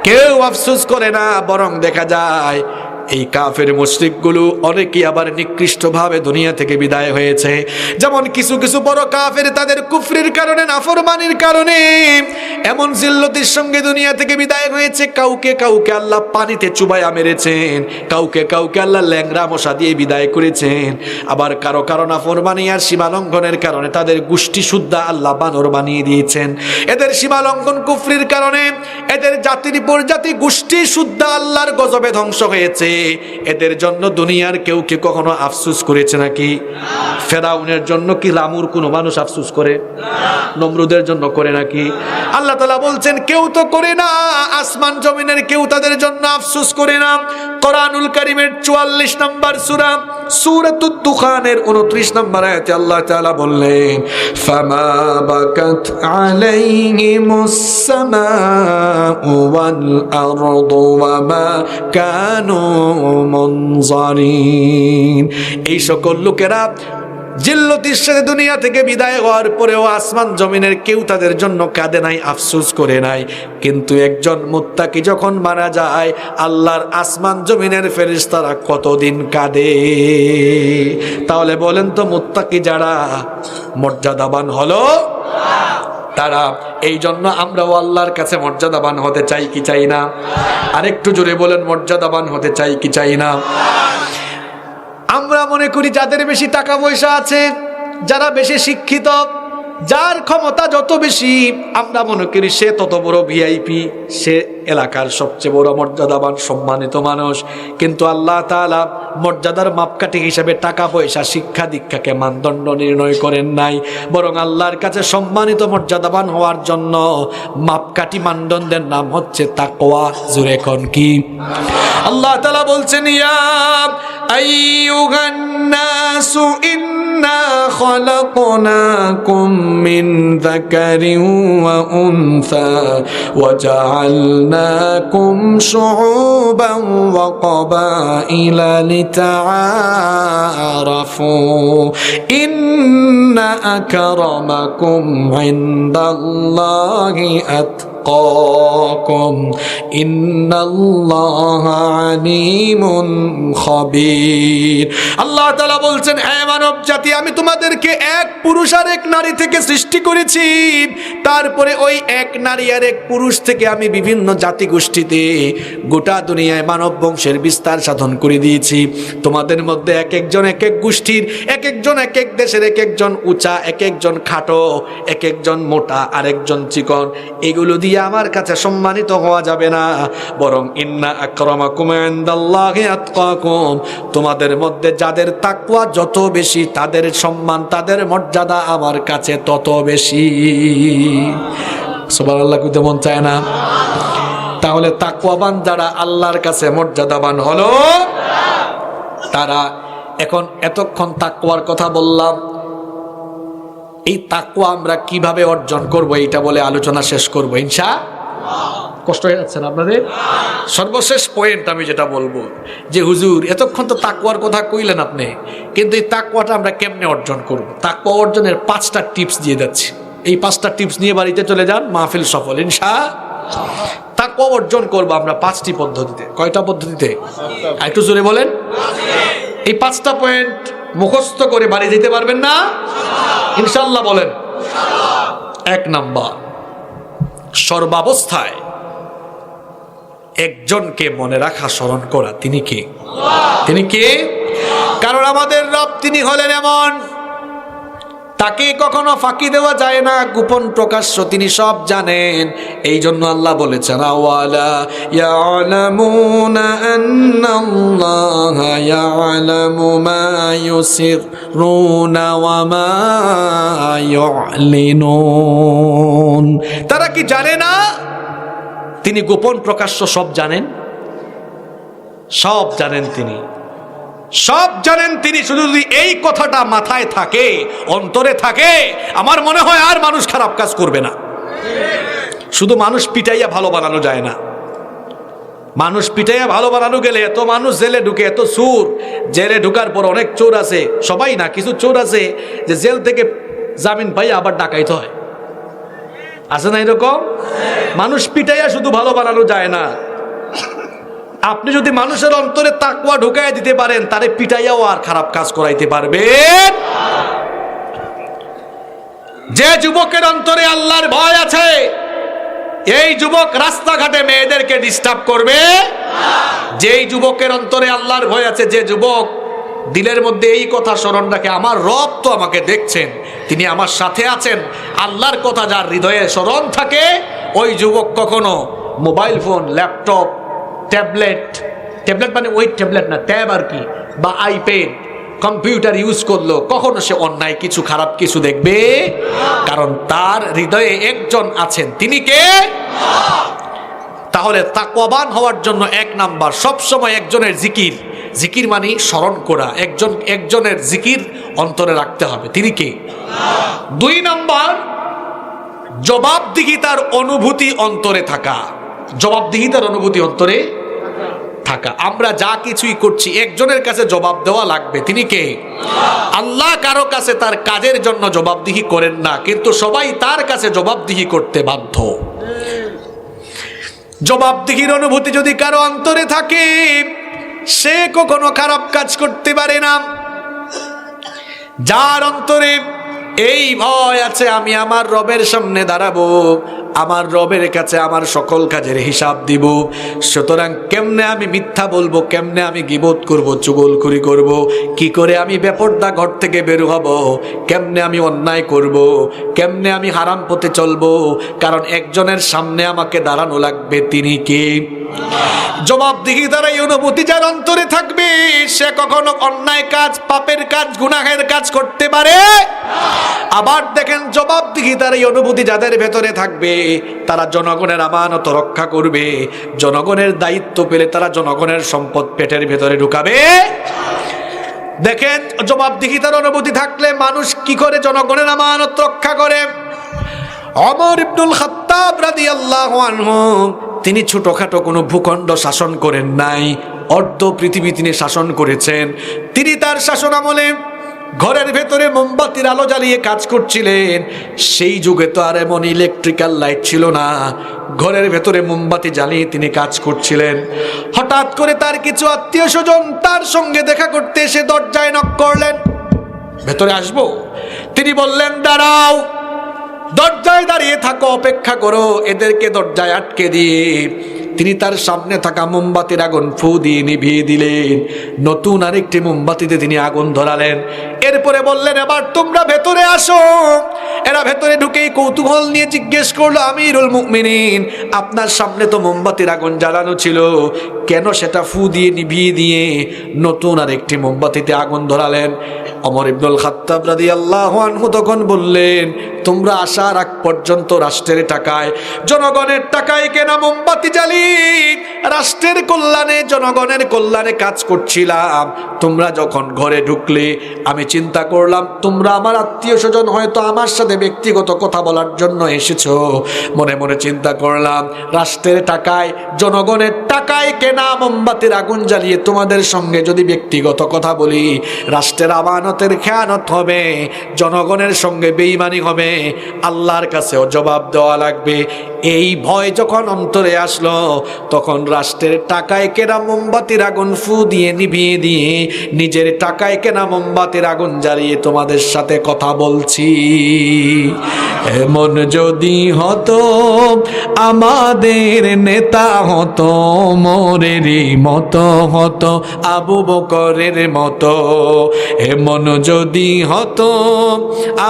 কেউ আফসোস করে না। বরং দেখা যায় এই কাফের মুশরিকগুলো অনেকেই আবার নিকৃষ্টভাবে দুনিয়া থেকে বিদায় হয়েছে। যেমন কিছু কিছু বড় কাফের তাদের কুফরির কারণে, নাফরমানির কারণে এমন জিল্লতির সঙ্গে দুনিয়া থেকে বিদায় হয়েছে। কাউকে কাউকে আল্লাহ পানিতে চুবাইয়া মেরেছেন, কাউকে কাউকে আল্লাহ ল্যাংড়া মশা দিয়ে বিদায় করেছেন। আবার কারো কারো নাফরমানি আর সীমালঙ্ঘনের কারণে তাদের গোষ্ঠী শুদ্ধা আল্লাহ বানর বানিয়ে দিয়েছেন। এদের সীমালঙ্ঘন কুফরির কারণে এদের জাতির উপজাতি গোষ্ঠী শুদ্ধা আল্লাহর গজবে ধ্বংস হয়েছে। এদের জন্য দুনিয়ার কেউ কি কখনো আফসোস করেছে নাকি? ফেরাউনের জন্য কি রামুর কোনো মানুষ আফসোস করে? নমরুদের জন্য করে নাকি? আল্লাহ তাআলা বলছেন কেউ তো করে না। আসমান জমিনের কেউ তাদের জন্য আফসোস করে না। কোরআনুল কারীমের 44 নম্বর সূরা সূরাতুদ দুখানের 29 নম্বর আয়াতে আল্লাহ তাআলা বললেন, ফামা বাকাত আলাইহিমুস সামাউ ওয়াল আরদু ওয়া মা কানু মুনজারিন। এই সকল লোকেরা জিল্লতির সাথে দুনিয়া থেকে বিদায় হওয়ার পরেও আসমান জমিনের কেউ তাদের জন্য কাঁদে নাই, আফসোস করে নাই। কিন্তু একজন মুত্তাকি যখন মারা যায়, আল্লাহর আসমান জমিনের ফেরেশতারা কতদিন কাঁদে? তাহলে বলেন তো, মুত্তাকি যারা মর্যাদাবান হলো তারা। এই জন্য আমরাও আল্লাহর কাছে মর্যাদাবান হতে চাই কি চাই না? আরেকটু জোরে বলেন, মর্যাদাবান হতে চাই কি চাই না? আমরা মনে করি যাদের বেশি টাকা পয়সা আছে, যারা বেশি শিক্ষিত, যার ক্ষমতা যত বেশি, আমরা মনে করি সে তত বড় ভিআইপি, সে এলাকার সবচেয়ে বড় মর্যাদাবান সম্মানিত মানুষ। কিন্তু আল্লাহ তাআলা মর্যাদার মাপকাঠি হিসেবে টাকা পয়সা, শিক্ষা দীক্ষাকে মানদণ্ড নির্ণয় করেন নাই। বরং আল্লাহর কাছে সম্মানিত মর্যাদাবান হওয়ার জন্য মাপকাঠি মানদণ্ডের নাম হচ্ছে তাকওয়া। জোরে কোন কি? আল্লাহ তাআলা বলছেন, ইয়া আইয়ুহান নাসু ইন্না খালাকনাকুম মিন যাকারিন ওয়া উনসা ওয়া জাআলনাকুম শুউবান ওয়া ক্বাবাইলা লিতাআরাফু ইন্না আকরামাকুম ইনদাল্লাহি আতকাকুম ইন্নাল্লাহা আলিমুন খাবীর। আল্লাহ তাআলা বলছেন, হে মানব জাতি, আমি তোমাদেরকে এক পুরুষ আর এক নারী থেকে সৃষ্টি করেছি। তারপরে ওই এক নারী আর এক পুরুষ থেকে আমি বিভিন্ন জাতি গোষ্ঠীতে গোটা দুনিয়ায় মানব বংশের বিস্তার সাধন করে দিয়েছি। তোমাদের মধ্যে এক একজন এক এক গোষ্ঠীর, এক একজন এক এক দেশের, এক একজন উঁচা, এক একজন খাটো, এক একজন মোটা, আর একজন চিকন। এগুলো দিয়ে আমার কাছে সম্মানিত হওয়া যাবে না। বরং ইন্না আকরামাকুম ইনদাল্লাহি আতকাকুম, তোমাদের মধ্যে যাদের তাকওয়া যত বেশি, তাদের সম্মান, তাদের মর্যাদা আমার কাছে তত বেশি। সুবহানাল্লাহ, কইতে মন চায় না? তাহলে তাকওয়াবান যারা আল্লাহর কাছে মর্যাদাবান হলো তারা। এখন এতক্ষণ তাকওয়ার কথা বললাম, এই তাকওয়া আমরা কিভাবে অর্জন করব এইটা বলে আলোচনা শেষ করব ইনশাআল্লাহ। কষ্ট হয়ে যাচ্ছে না আপনাদের? সর্বশেষ পয়েন্ট আমি যেটা বলবো যে হুজুর এতক্ষণ তো তাকওয়ার কথা কইলেন আপনি, কিন্তু এই তাকওয়াটা আমরা কেমনে অর্জন করব? তাকওয়া অর্জনের 5টা টিপস দিয়ে যাচ্ছি। এই 5টা টিপস নিয়ে বাড়িতে চলে যান, মাহফিল সফল ইনশাআল্লাহ। তাকওয়া অর্জন করব আমরা 5টি পদ্ধতিতে। কয়টা পদ্ধতিতে? একটু জোরে বলেন। এই 5টা পয়েন্ট মুখস্থ করে বাড়ি যেতে পারবেন না ইনশাআল্লাহ? বলেন। 1 নাম্বার, সর্বাবস্থায় একজনকে মনে রাখা, স্মরণ করা। তিনি কে? তিনি কে? কারণ আমাদের রব তিনি হলেন এমন, তাকে কখনো ফাঁকি দেওয়া যায় না, গোপন প্রকাশ্য তিনি সব জানেন। এই জন্য আল্লাহ বলেছেন, আওয়ালা ইয়ালামুনা আন্নাল্লাহা ইয়ালামু মা ইউসিররুনা ওয়া মা ইউলিনুন। তারা কি জানে না তিনি গোপন প্রকাশ্য সব জানেন? সব জানেন তিনি, সব জানেন তিনি। শুধু যদি এই কথাটা মাথায় থাকে, অন্তরে থাকে, আমার মনে হয় আর মানুষ খারাপ কাজ করবে না। শুধু মানুষ পিটাইয়া ভালো বানানো যায় না। মানুষ পিটাইয়া ভালো বানানো গেলে এত মানুষ জেলে ঢুকে, এত চোর জেলে ঢুকার পর অনেক চোর আছে, সবাই না, কিছু চোর আছে যে জেল থেকে জামিন পাই আবার ডাকাইতে হয়। আছে না এরকম? মানুষ পিটাইয়া শুধু ভালো বানানো যায় না। আপনি যদি মানুষের অন্তরে তাকওয়া ঢুকাইয়া দিতে পারেন, তারে পিটাইয়াও আর খারাপ কাজ করাইতে পারবেন। যে যুবকের অন্তরে আল্লাহর ভয় আছে, এই যুবক রাস্তাঘাটে মেয়েদেরকে ডিস্টার্ব করবে। যেই যুবকের অন্তরে আল্লাহর ভয় আছে, যে যুবক দিলের মধ্যে এই কথা স্মরণ রাখে, আমার রব তো আমাকে দেখছেন, তিনি আমার সাথে আছেন, আল্লাহর কথা যার হৃদয়ে স্মরণ থাকে, ওই যুবক কখনো মোবাইল ফোন, ল্যাপটপ, ট্যাবলেট মানে ওই ট্যাবলেট না, ট্যাব আর কি, বা আইপ্যাড, কম্পিউটার ইউজ করলো, কখনো সে অন্যায় কিছু, খারাপ কিছু দেখবে। কারণ তার হৃদয়ে একজন আছেন, তিনি কে? তাহলে তাকওয়াবান হওয়ার জন্য এক নাম্বার, সবসময় একজনের জিকির মানে স্মরণ করা, একজনের জিকির অন্তরে রাখতে হবে, তিনি কে? 2 নাম্বার, জবাবদিহিতার অনুভূতি অন্তরে থাকা। জবাবদিহিতার অনুভূতি অন্তরে থাকা। আমরা যা কিছুই করছি একজনের কাছে জবাব দেওয়া লাগবে, তিনি কে? আল্লাহ কারো কাছে তার কাজের জন্য জবাবদিহি করেন না, কিন্তু সবাই তার কাছে জবাবদিহি করতে বাধ্য। জবাবদিহির অনুভূতি যদি কারো অন্তরে থাকে, সে কখনো খারাপ কাজ করতে পারে না। যার অন্তরে এই ভয় আছে, আমি আমার রবের সামনে দাঁড়াবো, আমার রবের কাছে আমার সকল কাজের হিসাব দিব, সুতরাং কেমনে আমি মিথ্যা বলবো, কেমনে আমি গীবত করব, চুগলখড়ি করব, কি করে আমি বেপরদা ঘর থেকে বের হব, কেমনে আমি অন্যায় করব, কেমনে আমি হারাম পথে চলবো, কারণ একজনের সামনে আমাকে দাঁড়ানো লাগবে, তিনি কে? জবাবদিহি দ্বারা এই অনুভূতি যার অন্তরে থাকবে, সে কখনো অন্যায় কাজ, পাপের কাজ, গুনাহের কাজ করতে পারে। আবার দেখেন, জবাবদিহি দ্বারা এই অনুভূতি যাদের ভেতরে থাকবে, তারা জনগণের আমানত রক্ষা করবে। জনগণের দায়িত্ব পেলে তারা জনগণের সম্পদ পেটের ভেতরে ঢুকাবে। দেখেন, জবাবদিহিতার অনুভূতি থাকলে মানুষ কি করে জনগণের আমানত রক্ষা করে। ওমর ইবনুল খাত্তাব রাদিয়াল্লাহু আনহু, তিনি ছোটখাটো কোনো ভূখণ্ড শাসন করেন নাই, অর্ধ পৃথিবী তিনি শাসন করেছেন। তিনি তার শাসন আমলে ঘরের ভেতরে মোমবাতির আলো জ্বালিয়ে কাজ করছিলেন। সেই যুগে তো আর এমন ইলেকট্রিক্যাল লাইট ছিল না, ঘরের ভেতরে মোমবাতি জ্বালিয়ে তিনি কাজ করছিলেন। হঠাৎ করে তার কিছু আত্মীয় স্বজন তার সঙ্গে দেখা করতে এসে দরজায় নক করলেন, ভেতরে আসবো? তিনি বললেন, দাঁড়াও, দরজায় দাঁড়িয়ে থাকো, অপেক্ষা করো। এদেরকে দরজায় আটকে দিয়ে তিনি তার সামনে থাকা মোমবাতির আগুন ফু দিয়ে নিভিয়ে দিলেন। নতুন আরেকটি মোমবাতিতে তিনি আগুন ধরালেন। এরপরে বললেন, এবার তোমরা ভেতরে আসো। এরা ভেতরে ঢুকেই কৌতূহল নিয়ে জিজ্ঞেস করলো, আমিরুল মুমিনিন, আপনার সামনে তো মোমবাতির আগুন জ্বালানো ছিল, কেন সেটা ফু দিয়ে নিভিয়ে দিয়ে নতুন আরেকটি মোমবাতিতে আগুন ধরালেন? ওমর ইবনুল খাত্তাব রাদিয়াল্লাহু আনহু তখন বললেন, তোমরা আসার আগ পর্যন্ত রাষ্ট্রের টাকায়, জনগণের টাকায় কেনা মোমবাতি জ্বালি রাষ্ট্রের কল্যাণে, জনগণের কল্যাণে কাজ করছিলাম। তোমরা যখন ঘরে ঢুকলে আমি চিন্তা করলাম তোমরা আমার আত্মীয় স্বজন, হয়তো আমার সাথে ব্যক্তিগত কথা বলার জন্য এসেছো। মনে মনে চিন্তা করলাম, রাষ্ট্রের টাকায়, জনগণের টাকায় কেনা মোমবাতির আগুন জ্বালিয়ে তোমাদের সঙ্গে যদি ব্যক্তিগত কথা বলি, রাষ্ট্রের আমানতের খেয়ানত হবে, জনগণের সঙ্গে বেঈমানি হবে, আল্লাহর কাছেও জবাব দেওয়া লাগবে। এই ভয় যখন অন্তরে আসলো, তখন রাষ্ট্রের টাকায় কেনা মোমবাতির আগুন ফু দিয়ে নিভিয়ে দিয়ে নিজের টাকায় কেনা মোমবাতির আগুন জ্বালিয়ে তোমাদের সাথে কথা বলছি। এমন যদি হতো আমাদের নেতা হতো, মোরেরই মতো হতো, আবু বকরের মতো। এমন যদি হতো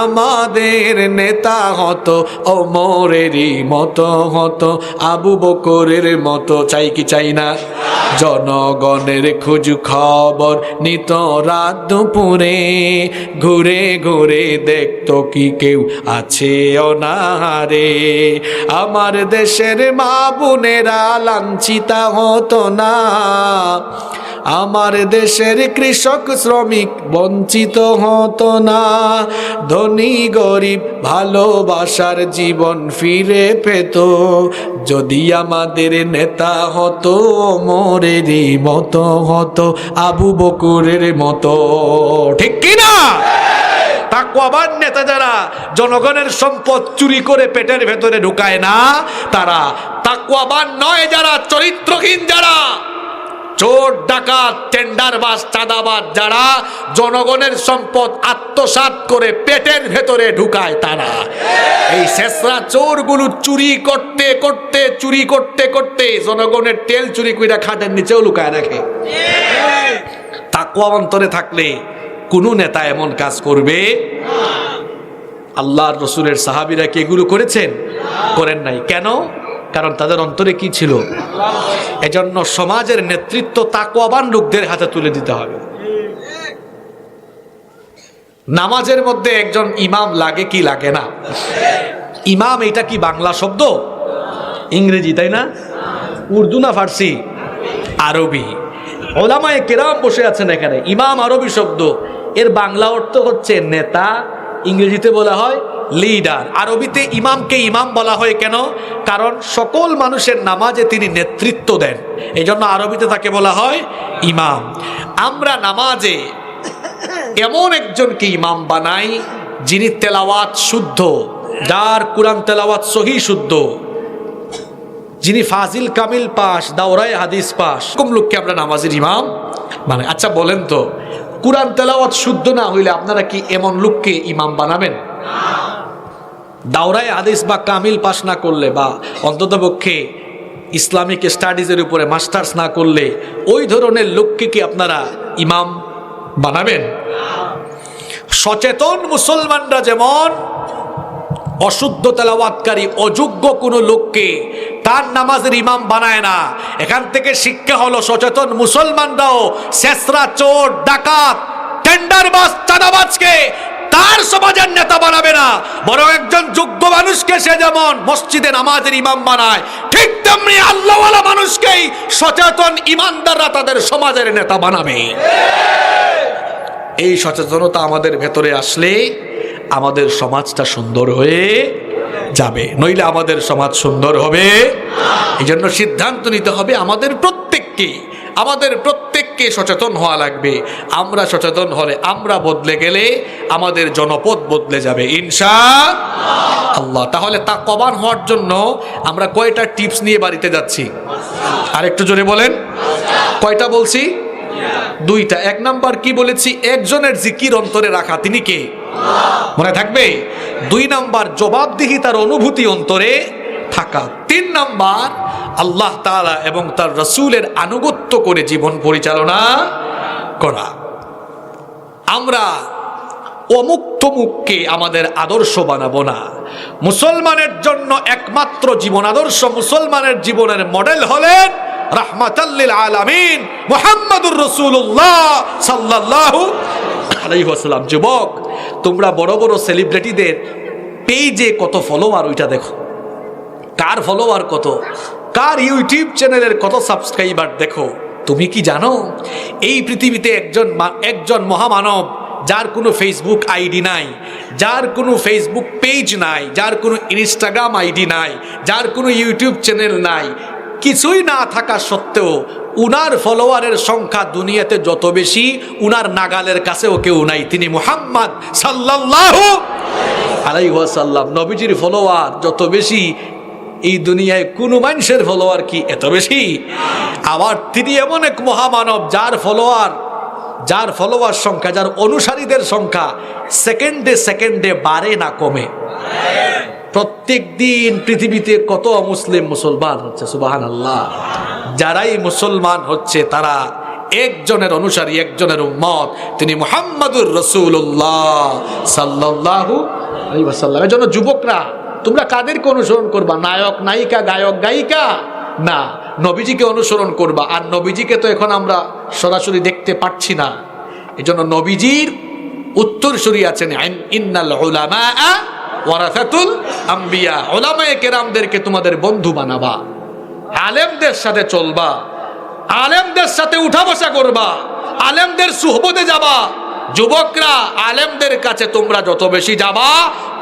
আমাদের নেতা হতো, ওমরেরই মতো হতো, আবু বকরের মতো। চাই কি চাই না? জনগণের খোঁজ খবর নিত রাত দুপুরে, ঘুরে ঘুরে দেখতো কি কেউ আছে অনাহারে। আমার দেশের মা বোনেরা লাঞ্ছিতা হতো না, আমার দেশের কৃষক শ্রমিক বঞ্চিত হতো না। ধনী গরিব ভালোবাসার জীবন ফিরে পেত, যদি আমাদের নেতা হতো ওমরেরই মতো হতো, আবু বকরের মতো। ঠিক কিনা? তাকওয়াবান নেতা যারা জনগণের সম্পদ চুরি করে পেটের ভেতরে ঢুকায় না, তারা তাকওয়াবান নয়। যারা চরিত্রহীন, যারা চোর ডাকাত টেন্ডারবাজ চাঁদাবাজ, যারা জনগণের সম্পদ আত্মসাৎ করে পেটের ভেতরে ঢুকায়, তারা এই শেষরা চোরগুলো চুরি করতে করতে চুরি করতে করতে জনগণের তেল চুরি করে খাটের নিচেও লুকায় রাখে। তাকওয়া অন্তরে থাকলে কোনো নেতা এমন কাজ করবে। আল্লাহর রসুলের সাহাবীরা কি এগুলো করেছেন? করেন নাই। কেন? কারণ তাদের অন্তরে কি ছিল? এজন্য সমাজের নেতৃত্ব তাকওয়াবান লোকদের হাতে তুলে দিতে হবে। নামাজের মধ্যে একজন ইমাম লাগে কি লাগে না? ইমাম এটা কি বাংলা শব্দ? ইংরেজি, তাই না? উর্দু না ফার্সি? আরবি। ওলামায়ে কেরাম বসে আছেন এখানে। ইমাম আরবি শব্দ, এর বাংলা অর্থ হচ্ছে নেতা, ইংরেজিতে বলা হয় লিডার। আরবিতে ইমামকে ইমাম বলা হয় কেন? কারণ সকল মানুষের নামাজে তিনি নেতৃত্ব দেন, এই জন্য আরবিতে তাকে বলা হয় ইমাম। আমরা নামাজে এমন একজনকে ইমাম বানাই যিনি তেলাওয়াত শুদ্ধ, যার কুরআন তেলাওয়াত সহি শুদ্ধ, যিনি ফাজিল কামিল পাস, দাওরায়ে হাদিস পাস, এরকম লোককে আমরা নামাজের ইমাম মানে। আচ্ছা বলেন তো, কুরআন তেলাওয়াত শুদ্ধ না হইলে আপনারা কি এমন লোককে ইমাম বানাবেন? দাওরায়ে হাদিস বা কামিল পাস না করলে, বা অন্ততপক্ষে ইসলামিক স্টাডিজের উপরে মাস্টার্স না করলে, ওই ধরনের লোককে কি আপনারা ইমাম বানাবেন? সচেতন মুসলমানরা যেমন অশুদ্ধ তেলাওয়াতকারী অযোগ্য কোনো লোককে তার নামাজের ইমাম বানায় না, এখান থেকে শিক্ষা হলো সচেতন মুসলমানরাও শেষরা চোর ডাকাত টেন্ডারবাজ চাঁদাবাজকে তার সমাজের নেতা বানাবে না, বরং একজন যোগ্য মানুষকে সে যেমন মসজিদে নামাজের ইমাম বানায়, ঠিক তেমনি আল্লাহওয়ালা মানুষকেই সচেতন ইমানদাররা তাদের সমাজের নেতা বানাবে। এই সচেতনতা আমাদের ভেতরে আসলে আমাদের সমাজটা সুন্দর হয়ে যাবে, নইলে আমাদের সমাজ সুন্দর হবে। এই জন্য সিদ্ধান্ত নিতে হবে আমাদের প্রত্যেককে সচেতন হওয়া লাগবে। আমরা সচেতন হলে, আমরা বদলে গেলে আমাদের জনপদ বদলে যাবে ইনশাআল্লাহ। তাহলে তাকওয়াবান হওয়ার জন্য আমরা কয়টা টিপস নিয়ে বাড়িতে যাচ্ছি? আর একটু জোরে বলেন। কয়টা বলছি? দুইটা। এক নাম্বার কি বলেছি? একজনের জিকির অন্তরে রাখা, তিনি কে? মনে থাকবে। দুই নাম্বার জবাবদিহিতার অনুভূতি অন্তরে থাকা। তিন নাম্বার আল্লাহ তাআলা এবং তার রাসূলের আনুগত্য করে জীবন পরিচালনা করা। আমরা অমুক তমুককে আমাদের আদর্শ বানাবো না। মুসলমানের জন্য একমাত্র জীবন আদর্শ, মুসলমানের জীবনের মডেল হলেন রাহমাতাল লিল আলামিন মুহাম্মাদুর রাসূলুল্লাহ সাল্লাল্লাহু আলাইহি ওয়াসাল্লাম। যুবক, তোমরা বড় বড় সেলিব্রিটিদের পেজে কত ফলোয়ার ওইটা দেখো, কার ফলোয়ার কত, কার ইউটিউব চ্যানেলের কত সাবস্ক্রাইবার দেখো। তুমি কি জানো এই পৃথিবীতে একজন মহামানব যার কোনো ফেসবুক আইডি নাই, যার কোনো ফেসবুক পেজ নাই, যার কোনো ইনস্টাগ্রাম আইডি নাই, যার কোনো ইউটিউব চ্যানেল নাই, কিছুই না থাকা সত্ত্বেও উনার ফলোয়ারের সংখ্যা দুনিয়াতে যত বেশি, উনার নাগালের কাছেও কেউ নাই। তিনি মুহাম্মদ সাল্লাল্লাহু আলাইহি ওয়াসাল্লাম। নবীজির ফলোয়ার যত বেশি, এই দুনিয়ায় কোন মানুষের ফলোয়ার কি এত বেশি? আবার তিনি এমন এক মহামানব যার ফলোয়ার সংখ্যা, যার অনুসারীদের সংখ্যা সেকেন্ডে সেকেন্ডে বাড়ে না কমে। প্রত্যেক দিন পৃথিবীতে কত মুসলমান হচ্ছে, সুবহানাল্লাহ। যারাই মুসলমান হচ্ছে তারা একজনের অনুসারী, একজনের উম্মত, তিনি মুহাম্মাদুর রাসূলুল্লাহ সাল্লাল্লাহু আলাইহি ওয়াসাল্লাম। এজন্য যুবকরা, তোমরা কাদেরকে অনুসরণ করবা? নায়ক নায়িকা, গায়ক গায়িকা না, নবীজিকে অনুসরণ করবা। আর নবীজিকে তো এখন আমরা সরাসরি দেখতে পাচ্ছি না, এজন্য নবীজির উত্তরসূরি আছেন। ইন্নাল উলামা ওয়ারাসাতুল আম্বিয়া। উলামায়ে কেরামদেরকে তোমাদের বন্ধু বানাবা, আলেমদের সাথে চলবা, আলেমদের সাথে উঠা বসা করবা, আলেমদের সুহবতে যাবা। যুবকরা, আলেমদের কাছে তোমরা যত বেশি যাবা,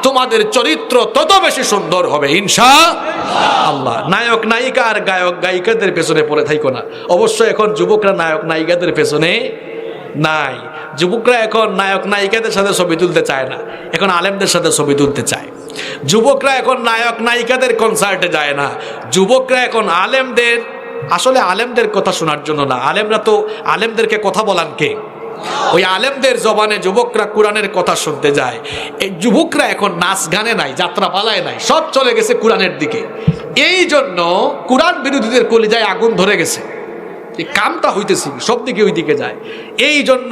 তোমাদের চরিত্র তত বেশি সুন্দর হবে ইনশাআল্লাহ। নায়ক নায়িকা আর গায়ক গায়িকাদের পেছনে পড়ে থাইকো না। অবশ্য এখন যুবকরা নায়ক নায়িকাদের পেছনে নাই, যুবকরা এখন নায়ক নায়িকাদের সাথে ছবি তুলতে চায় না, এখন আলেমদের সাথে ছবি তুলতে চায়। যুবকরা এখন নায়ক নায়িকাদের কনসার্টে যায় না, যুবকরা এখন আলেমদের, আসলে আলেমদের কথা শোনার জন্য না, আলেমরা তো, আলেমদেরকে কথা বলান কে? ওই আলেমদের জবানে যুবকরা কোরআনের কথা শুনতে যায়। এই যুবকরা এখন নাচ গানে নাই, যাত্রা পালায় নাই, সব চলে গেছে কোরআনের দিকে। এই জন্য কোরআন বিরোধীদের কলিজায় আগুন ধরে গেছে, এই কামটা হইতেছি সব দিকে ওই দিকে যায়। এই জন্য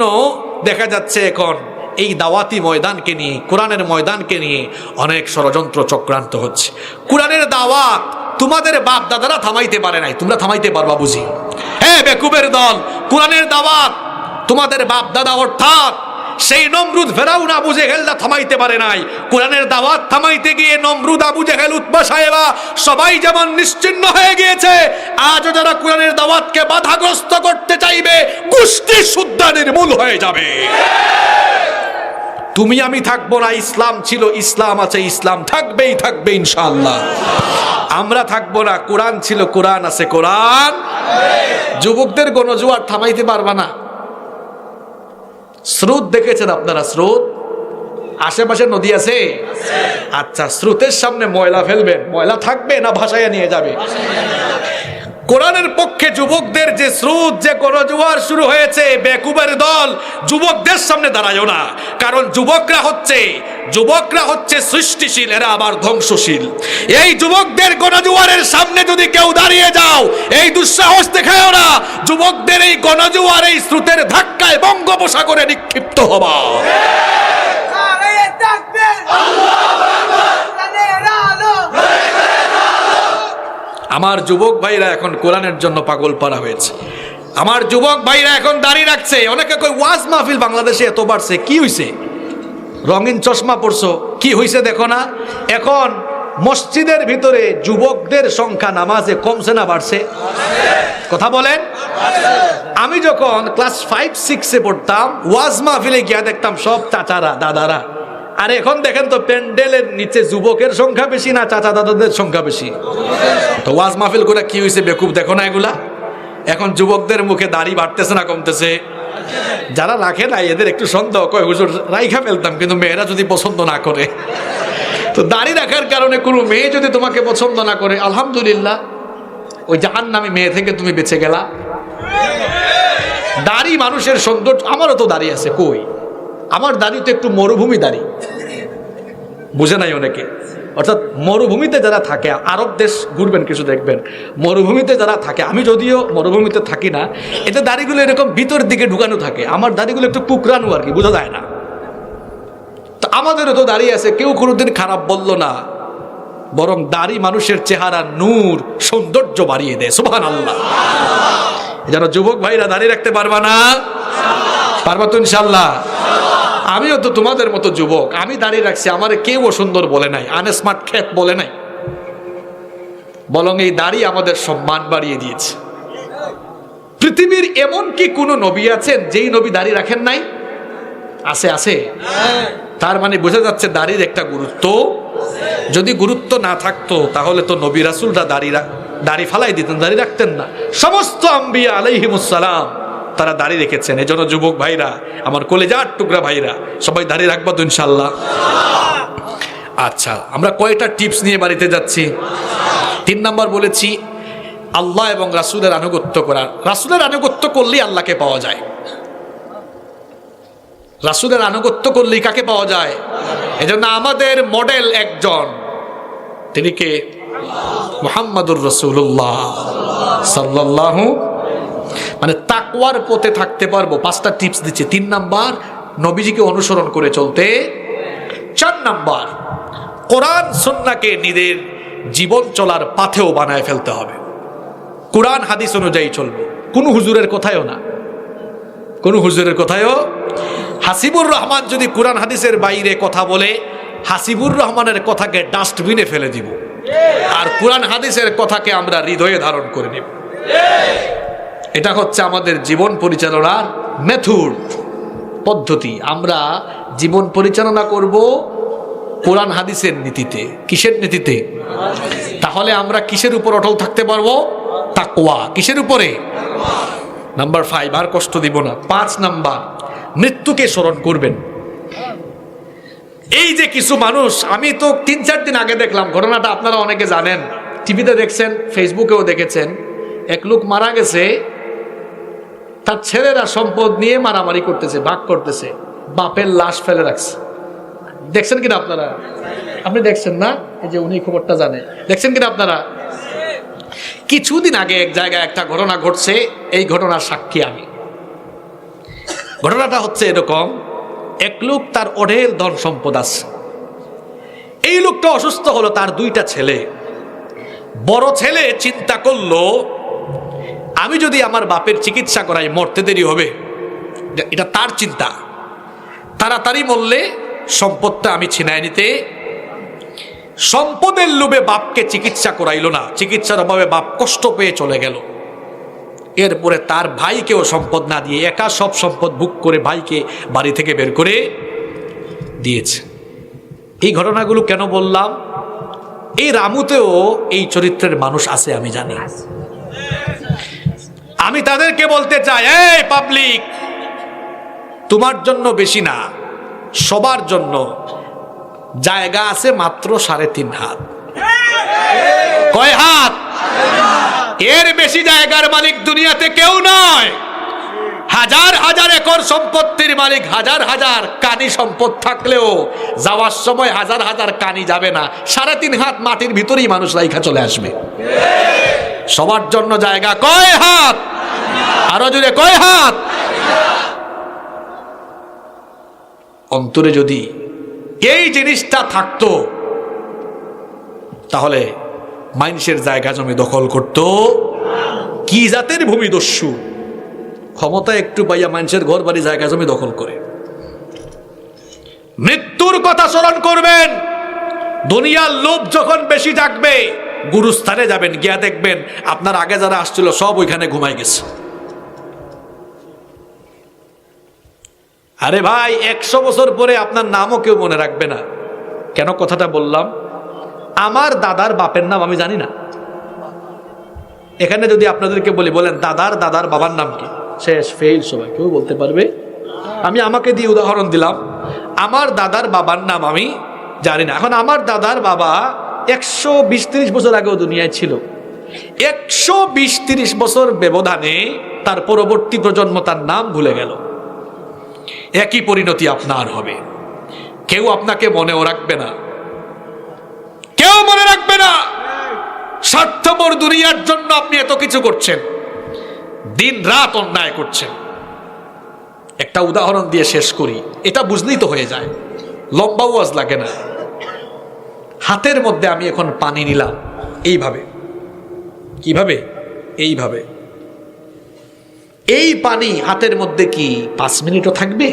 দেখা যাচ্ছে এখন এই দাওয়াতি ময়দানকে নিয়ে, কোরআনের ময়দানকে নিয়ে অনেক ষড়যন্ত্র চক্রান্ত হচ্ছে। কোরআনের দাওয়াত তোমাদের বাপ দাদারা থামাইতে পারে নাই, তোমরা থামাইতে পারবা বুঝি? হ্যাঁ বেকুবের দল, কোরআনের দাওয়াত তোমাদের বাপ দাদা অর্থাৎ সেই নমরুদ ফেরাউন আবু জেহেলরা থামাইতে পারে নাই। কোরআনের দাওয়াত থামাইতে গিয়ে নমরুদ আবু জেহেল উতবা সাহেবা সবাই যেমন নিশ্চিহ্ন হয়ে গিয়েছে, আজও যারা কোরআনের দাওয়াতকে বাধাগ্রস্ত করতে চাইবে গোষ্ঠী শুদ্ধা নির্মূল হয়ে যাবে। তুমি আমি থাকবো না, ইসলাম ছিল, ইসলাম আছে, ইসলাম থাকবেই থাকবে ইনশাআল্লাহ। আমরা থাকবো না, কোরআন ছিল, কোরআন আছে, কোরআন। যুবকদের গণজোয়ার থামাইতে পারবা না। স্রোত দেখেছেন আপনারা? স্রোত আশেপাশে নদী আছে, আচ্ছা স্রোতের সামনে ময়লা ফেলবেন, ময়লা থাকবে না ভাসাইয়া নিয়ে যাবে? কোরআনের পক্ষে যুবকদের যে স্রোত, যে গণজোয়ার শুরু হয়েছে, বেকুবের দল যুবকদের সামনে দাঁড়ায়ও না। কারণ যুবকরা হচ্ছে সৃষ্টিশীল, এরা আবার ধ্বংসশীল। এই যুবকদের গণজোয়ারের সামনে যদি কেউ দাঁড়িয়ে যাও, এই দুঃসাহস দেখায়ও না। যুবকদের এই গণজোয়ার, এই স্রোতের ধাক্কায় বঙ্গোপসাগরে নিক্ষিপ্ত হবা। আমার যুবক ভাইরা এখন কোরআনের জন্য পাগল পারা হয়েছে। আমার যুবক ভাইরা এখন দাঁড়িয়ে রাখছে। অনেকে কই ওয়াজ মাহফিল বাংলাদেশে এত বাড়ছে, কি হইছে? রঙিন চশমা পরছো, কি হইছে দেখো না? এখন মসজিদের ভিতরে যুবকদের সংখ্যা নামাজে কমছে না বাড়ছে? কথা বলেন। আমি যখন ক্লাস 5-6-এ পড়তাম, ওয়াজ মাহফিলে গিয়া দেখতাম সব চাচারা দাদারা। আর এখন দেখেন তো প্যান্ডেলের নিচে যুবকের সংখ্যা বেশি না চাচা দাদাদের সংখ্যা বেশি? তো ওয়াজ মাহফিল করে কি হয়েছে বেকুব দেখো না এগুলা? এখন যুবকদের মুখে দাড়ি বাড়তেছে না কমতেছে? যারা রাখে না এদের একটু সন্দেহ, কয় হুজুর রাইখা ফেলতাম, কিন্তু মেয়েরা যদি পছন্দ না করে। তো দাড়ি রাখার কারণে কোনো মেয়ে যদি তোমাকে পছন্দ না করে, আলহামদুলিল্লাহ, ওই জাহান্নামী মেয়ে থেকে তুমি বেঁচে গেলা। দাড়ি মানুষের সৌন্দর্য। আমারও তো দাড়ি আছে, কই? আমার দাড়ি তো একটু মরুভূমি দাড়ি, বুঝে নাই অনেকে। অর্থাৎ মরুভূমিতে যারা থাকে, আরব দেশ ঘুরবেন কিছু দেখবেন, মরুভূমিতে যারা থাকে, আমি যদিও মরুভূমিতে থাকি না, এতে দাড়িগুলো এরকম ভিতর দিকে ঢুকানো থাকে, আমার দাড়িগুলো একটু কুকরানো আর কি, বোঝা যায় না। তো আমাদেরও তো দাড়ি আছে, কেউ কোনোদিন খারাপ বলল না, বরং দাড়ি মানুষের চেহারা নূর সৌন্দর্য বাড়িয়ে দেয়। সুবহানাল্লাহ। যারা যুবক ভাইরা দাড়ি রাখতে পারবা না? পারবা তো ইনশাল্লাহ। আমিও তো তোমাদের মতো যুবক, আমি দাঁড়িয়ে রাখছি, আমার কেউ অসুন্দর বলে নাই, আনস্মার্ট খ্যাত বলে নাই, বরং এই দাড়ি আমাদের সম্মান বাড়িয়ে দিয়েছে। পৃথিবীর এমন কি কোনো নবী আছেন যেই নবী দাড়ি রাখেন নাই? আছে, আছে। তার মানে বোঝা যাচ্ছে দাড়ির একটা গুরুত্ব। যদি গুরুত্ব না থাকতো তাহলে তো নবী রাসূলরা দাড়ি ফালাই দিতেন, দাড়ি রাখতেন না। সমস্ত আম্বিয়া আলাইহিমুস সালাম তারা দাড়ি রেখেছেন। এজন্য যুবক ভাইরা, আমার কলেজার টুকরা ভাইরা, সবাই দাড়ি রাখবো তো ইনশাল্লাহ। আচ্ছা, আমরা কয়টা টিপস নিয়ে বাড়িতে যাচ্ছি? 3 নাম্বার বলেছি আল্লাহ এবং রাসূলের আনুগত্য করা। রাসূলের আনুগত্য করলেই আল্লাহকে পাওয়া যায়। রাসূলের আনুগত্য করলেই কাকে পাওয়া যায়? এজন্য আমাদের মডেল একজন, তিনি কে? মুহাম্মাদুর রাসূলুল্লাহ সাল্লাল্লাহু, মানে তাকওয়ার পথে থাকতে পারবো। 5টা টিপস দিচ্ছে। 3 নাম্বার নবীজিকে অনুসরণ করে চলতে। 4 নাম্বার কোরআন সুন্নাহকে নিজের জীবন চলার পাথেও বানায় ফেলতে হবে। কোরআন হাদিস অনুযায়ী চলবো, কোনো হুজুরের কথায়ও না, কোনো হুজুরের কথায়ও। হাসিবুর রহমান যদি কোরআন হাদিসের বাইরে কথা বলে, হাসিবুর রহমানের কথাকে ডাস্টবিনে ফেলে দিব, আর কোরআন হাদিসের কথাকে আমরা হৃদয়ে ধারণ করে নেব। এটা হচ্ছে আমাদের জীবন পরিচালনার মেথড, পদ্ধতি। আমরা জীবন পরিচালনা করব কোরআন হাদিসের নীতিতে। কিসের নীতিতে? তাহলে আমরা কিসের উপর অটল থাকতে পারবো? তাকওয়া। কিসের উপরে? নাম্বার 5, আর কষ্ট দিব না। 5 নাম্বার মৃত্যুকে স্মরণ করবেন। এই যে কিছু মানুষ, আমি তো 3-4 দিন আগে দেখলাম ঘটনাটা, আপনারা অনেকে জানেন, টিভিতে দেখছেন, ফেসবুকেও দেখেছেন। এক লোক মারা গেছে, তার ছেলেরা সম্পদ নিয়ে মারামারি করতেছে, ভাগ করতেছে, বাপের লাশ ফেলে রাখছে। দেখছেন কিনা আপনারা? আপনি দেখছেন না? এই যে উনি খবরটা জানে, দেখছেন কিনা আপনারা? কিছুদিন আগে এক জায়গায় একটা ঘটনা ঘটছে, এই ঘটনার সাক্ষী আমি। ঘটনাটা হচ্ছে এরকম, এক লোক, তার অঢেল ধন সম্পদ আছে। এই লোকটা অসুস্থ হলো, তার 2টা ছেলে। বড় ছেলে চিন্তা করলো, আমি যদি আমার বাপের চিকিৎসা করাই মরতে দেরি হবে, এটা তার চিন্তা। তাড়াতাড়ি মরলে সম্পদটা আমি ছিনায় নিতে। সম্পদের লোভে বাপকে চিকিৎসা করাইলো না, চিকিৎসার অভাবে বাপ কষ্ট পেয়ে চলে গেল। এরপরে তার ভাইকেও সম্পদ না দিয়ে একা সব সম্পদ ভোগ করে ভাইকে বাড়ি থেকে বের করে দিয়েছে। এই ঘটনাগুলো কেন বললাম? এই রামুতেও এই চরিত্রের মানুষ আছে, আমি জানি। আমি তাদেরকে বলতে চাই, এই পাবলিক, তোমার জন্য বেশি না, সবার জন্য জায়গা আছে মাত্র 3.5 হাত। কয় হাত? এর বেশি জায়গার মালিক দুনিয়াতে কেউ নয়। হাজার হাজার একর সম্পত্তির মালিক, হাজার হাজার কানি সম্পদ থাকলেও যাওয়ার সময় হাজার হাজার কানি যাবে না, 3.5 হাত মাটির ভিতরেই মানুষ রাইখা চলে আসবে। সবার জন্য জায়গা কয় হাত? আরো জোরে কয় হাত? অন্তরে যদি এই জিনিসটা থাকতো, তাহলে মানুষের জায়গা জমি দখল করত কি জাতের ভূমিদস্যু? ক্ষমতা একটু পাইয়া মানুষের ঘর বাড়ি জায়গা জমি দখল করে। মৃত্যুর কথা স্মরণ করবেন। দুনিয়ার লোভ যখন বেশি জাগবে, গুরুস্থানে যাবেন, গিয়া দেখবেন আপনার আগে যারা আসছিল সব ওইখানে ঘুমাই গেছে। আরে ভাই, 100 বছর পরে আপনার নামও কেউ মনে রাখবে না। কেন কথাটা বললাম? আমার দাদার বাপের নাম আমি জানি না। এখানে যদি আপনাদেরকে বলেন দাদার দাদার বাবার নাম কি, শেষ, ফেল, সবাই কেউ বলতে পারবে? আমি আমাকে দিয়ে উদাহরণ দিলাম, আমার দাদার বাবার নাম আমি জানি না। এখন আমার দাদার বাবা 120-30 বছর আগেও দুনিয়ায় ছিল। 120-30 বছর ব্যবধানে তার পরবর্তী প্রজন্ম তার নাম ভুলে গেল। একই পরিণতি আপনার হবে। কেউ আপনাকে মনেও রাখবে না, কেউ মনে রাখবে না। স্বার্থপর দুনিয়ার জন্য আপনি এত কিছু করছেন, দিন রাত অন্যায় করছেন। একটা উদাহরণ দিয়ে শেষ করি, এটা বুঝলেই তো হয়ে যায়, লম্বা ওয়াজ লাগে না। হাতের মধ্যে আমি এখন পানি নিলাম, এইভাবে। কিভাবে? এইভাবে। এই পানি হাতের মধ্যে কি 5 মিনিটও থাকবে?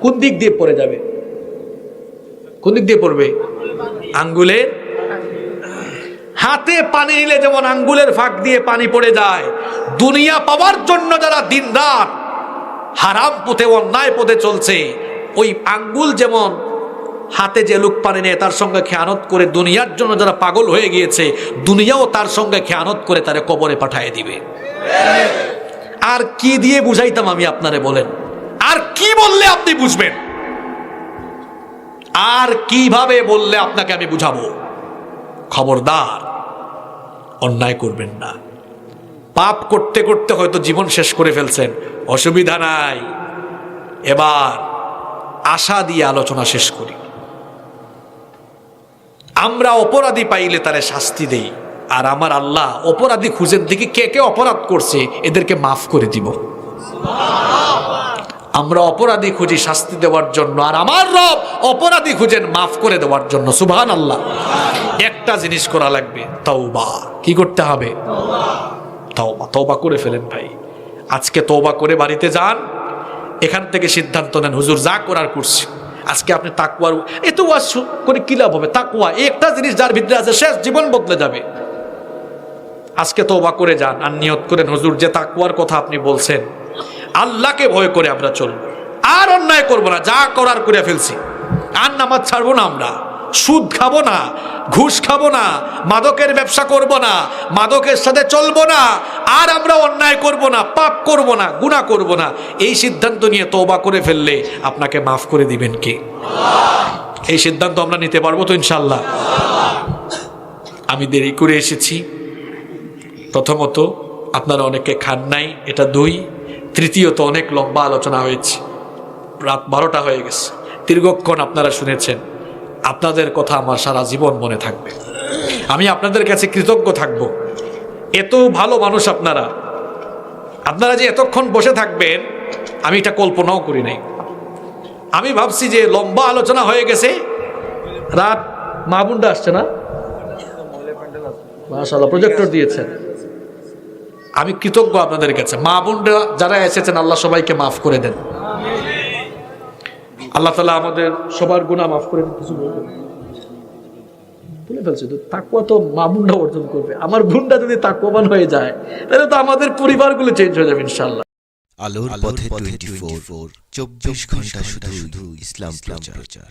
কোন দিক দিয়ে পড়ে যাবে? কোন দিক দিয়ে পড়বে? আঙ্গুলের। হাতে পানি নিলে যেমন আঙ্গুলের ফাঁক দিয়ে পানি পড়ে যায়, দুনিয়া পাওয়ার জন্য যারা দিন রাত হারাম পথে, অন্যায় পথে চলছে, ওই আঙ্গুল যেমন হাতে যে লোক পানি নেয় তার সঙ্গে খেয়ানত করে দুনিয়ার জন্য যারা পাগল হয়ে গিয়েছে, দুনিয়াও তার সঙ্গে খেয়ানত করে তারা কবরে পাঠিয়ে দিবে। আর কি দিয়ে বুঝাইতাম আমি আপনারে, বলেন? আর কি বললে আপনি বুঝবেন? আর কিভাবে বললে আপনাকে আমি বুঝাবো? খবরদার, অন্যায় করবেন না। পাপ করতে করতে হয়তো জীবন শেষ করে ফেলছেন, অসুবিধা নাই। এবার আশা দিয়ে আলোচনা শেষ করি। আমরা অপরাধী পাইলে তারে শাস্তি দেই, আর আমার আল্লাহ অপরাধী খুঁজেন দেখি কে কে অপরাধ করছে, এদেরকে মাফ করে দিব। আমরা অপরাধী খুঁজি শাস্তি দেওয়ার জন্য, আর আমার রব অপরাধী খুঁজেন মাফ করে দেওয়ার জন্য। সুবহানাল্লাহ। একটা জিনিস করা লাগবে, তওবা। কি করতে হবে? তওবা। তওবা করে ফেলেন ভাই। আজকে তওবা করে বাড়িতে যান, এখান থেকে সিদ্ধান্ত নেন, হুজুর যা করার করছি। আজকে আপনি তাকওয়ার, এত ওয়াজ করে কি লাভ হবে? তাকওয়া একটা জিনিস যার ভিতরে আছে, শেষ জীবন বদলে যাবে। আজকে তওবা করে যান, আর নিয়ত করেন, হুজুর যে তাকওয়ার কথা আপনি বলছেন, আল্লাহকে ভয় করে আমরা চলবো, আর অন্যায় করবো না, যা করার করে ফেলছি, আর নামাজ ছাড়বো না আমরা, সুদ খাবো না, ঘুষ খাবো না, মাদকের ব্যবসা করব না, মাদকের সাথে চলবো না, আর আমরা অন্যায় করব না, পাপ করব না, গুনাহ করব না, এই সিদ্ধান্ত নিয়ে তওবা করে ফেললে আপনাকে মাফ করে দিবেন কে? এই সিদ্ধান্ত আমরা নিতে পারবো তো ইনশাআল্লাহ? আমি দেরি করে এসেছি, প্রথমত আপনারা অনেকে খান নাই, এটা 2। তৃতীয়ত অনেক লম্বা আলোচনা হয়েছে, রাত 12টা হয়ে গেছে, দীর্ঘক্ষণ আপনারা শুনেছেন। আপনাদের কথা আমার সারা জীবন মনে থাকবে। আমি আপনাদের কাছে কৃতজ্ঞ থাকব। এত ভালো মানুষ আপনারা, আপনারা যে এতক্ষণ বসে থাকবেন আমি এটা কল্পনাও করি নাই। আমি ভাবছি যে লম্বা আলোচনা হয়ে গেছে, রাত মা বোনটা আসছে না, মাশাআল্লাহ প্রজেক্টর দিয়েছেন। আমি কৃতজ্ঞ আপনাদের কাছে, মা বোনরা যারা এসেছেন আল্লাহ সবাইকে মাফ করে দেন। আল্লাহ তাআলা আমাদের সবার গুনাহ মাফ করে দেন। কিছু বলে ফেলছে তো, তাকওয়া তো মা বোনরা অর্জন করবে। আমার বোনটা যদি তাকওয়াবান হয়ে যায় তাহলে তো আমাদের পরিবারগুলো চেঞ্জ হয়ে যাবে ইনশাআল্লাহ। আলোর পথে 24 24 ঘন্টা শুধু ইসলাম প্রচার।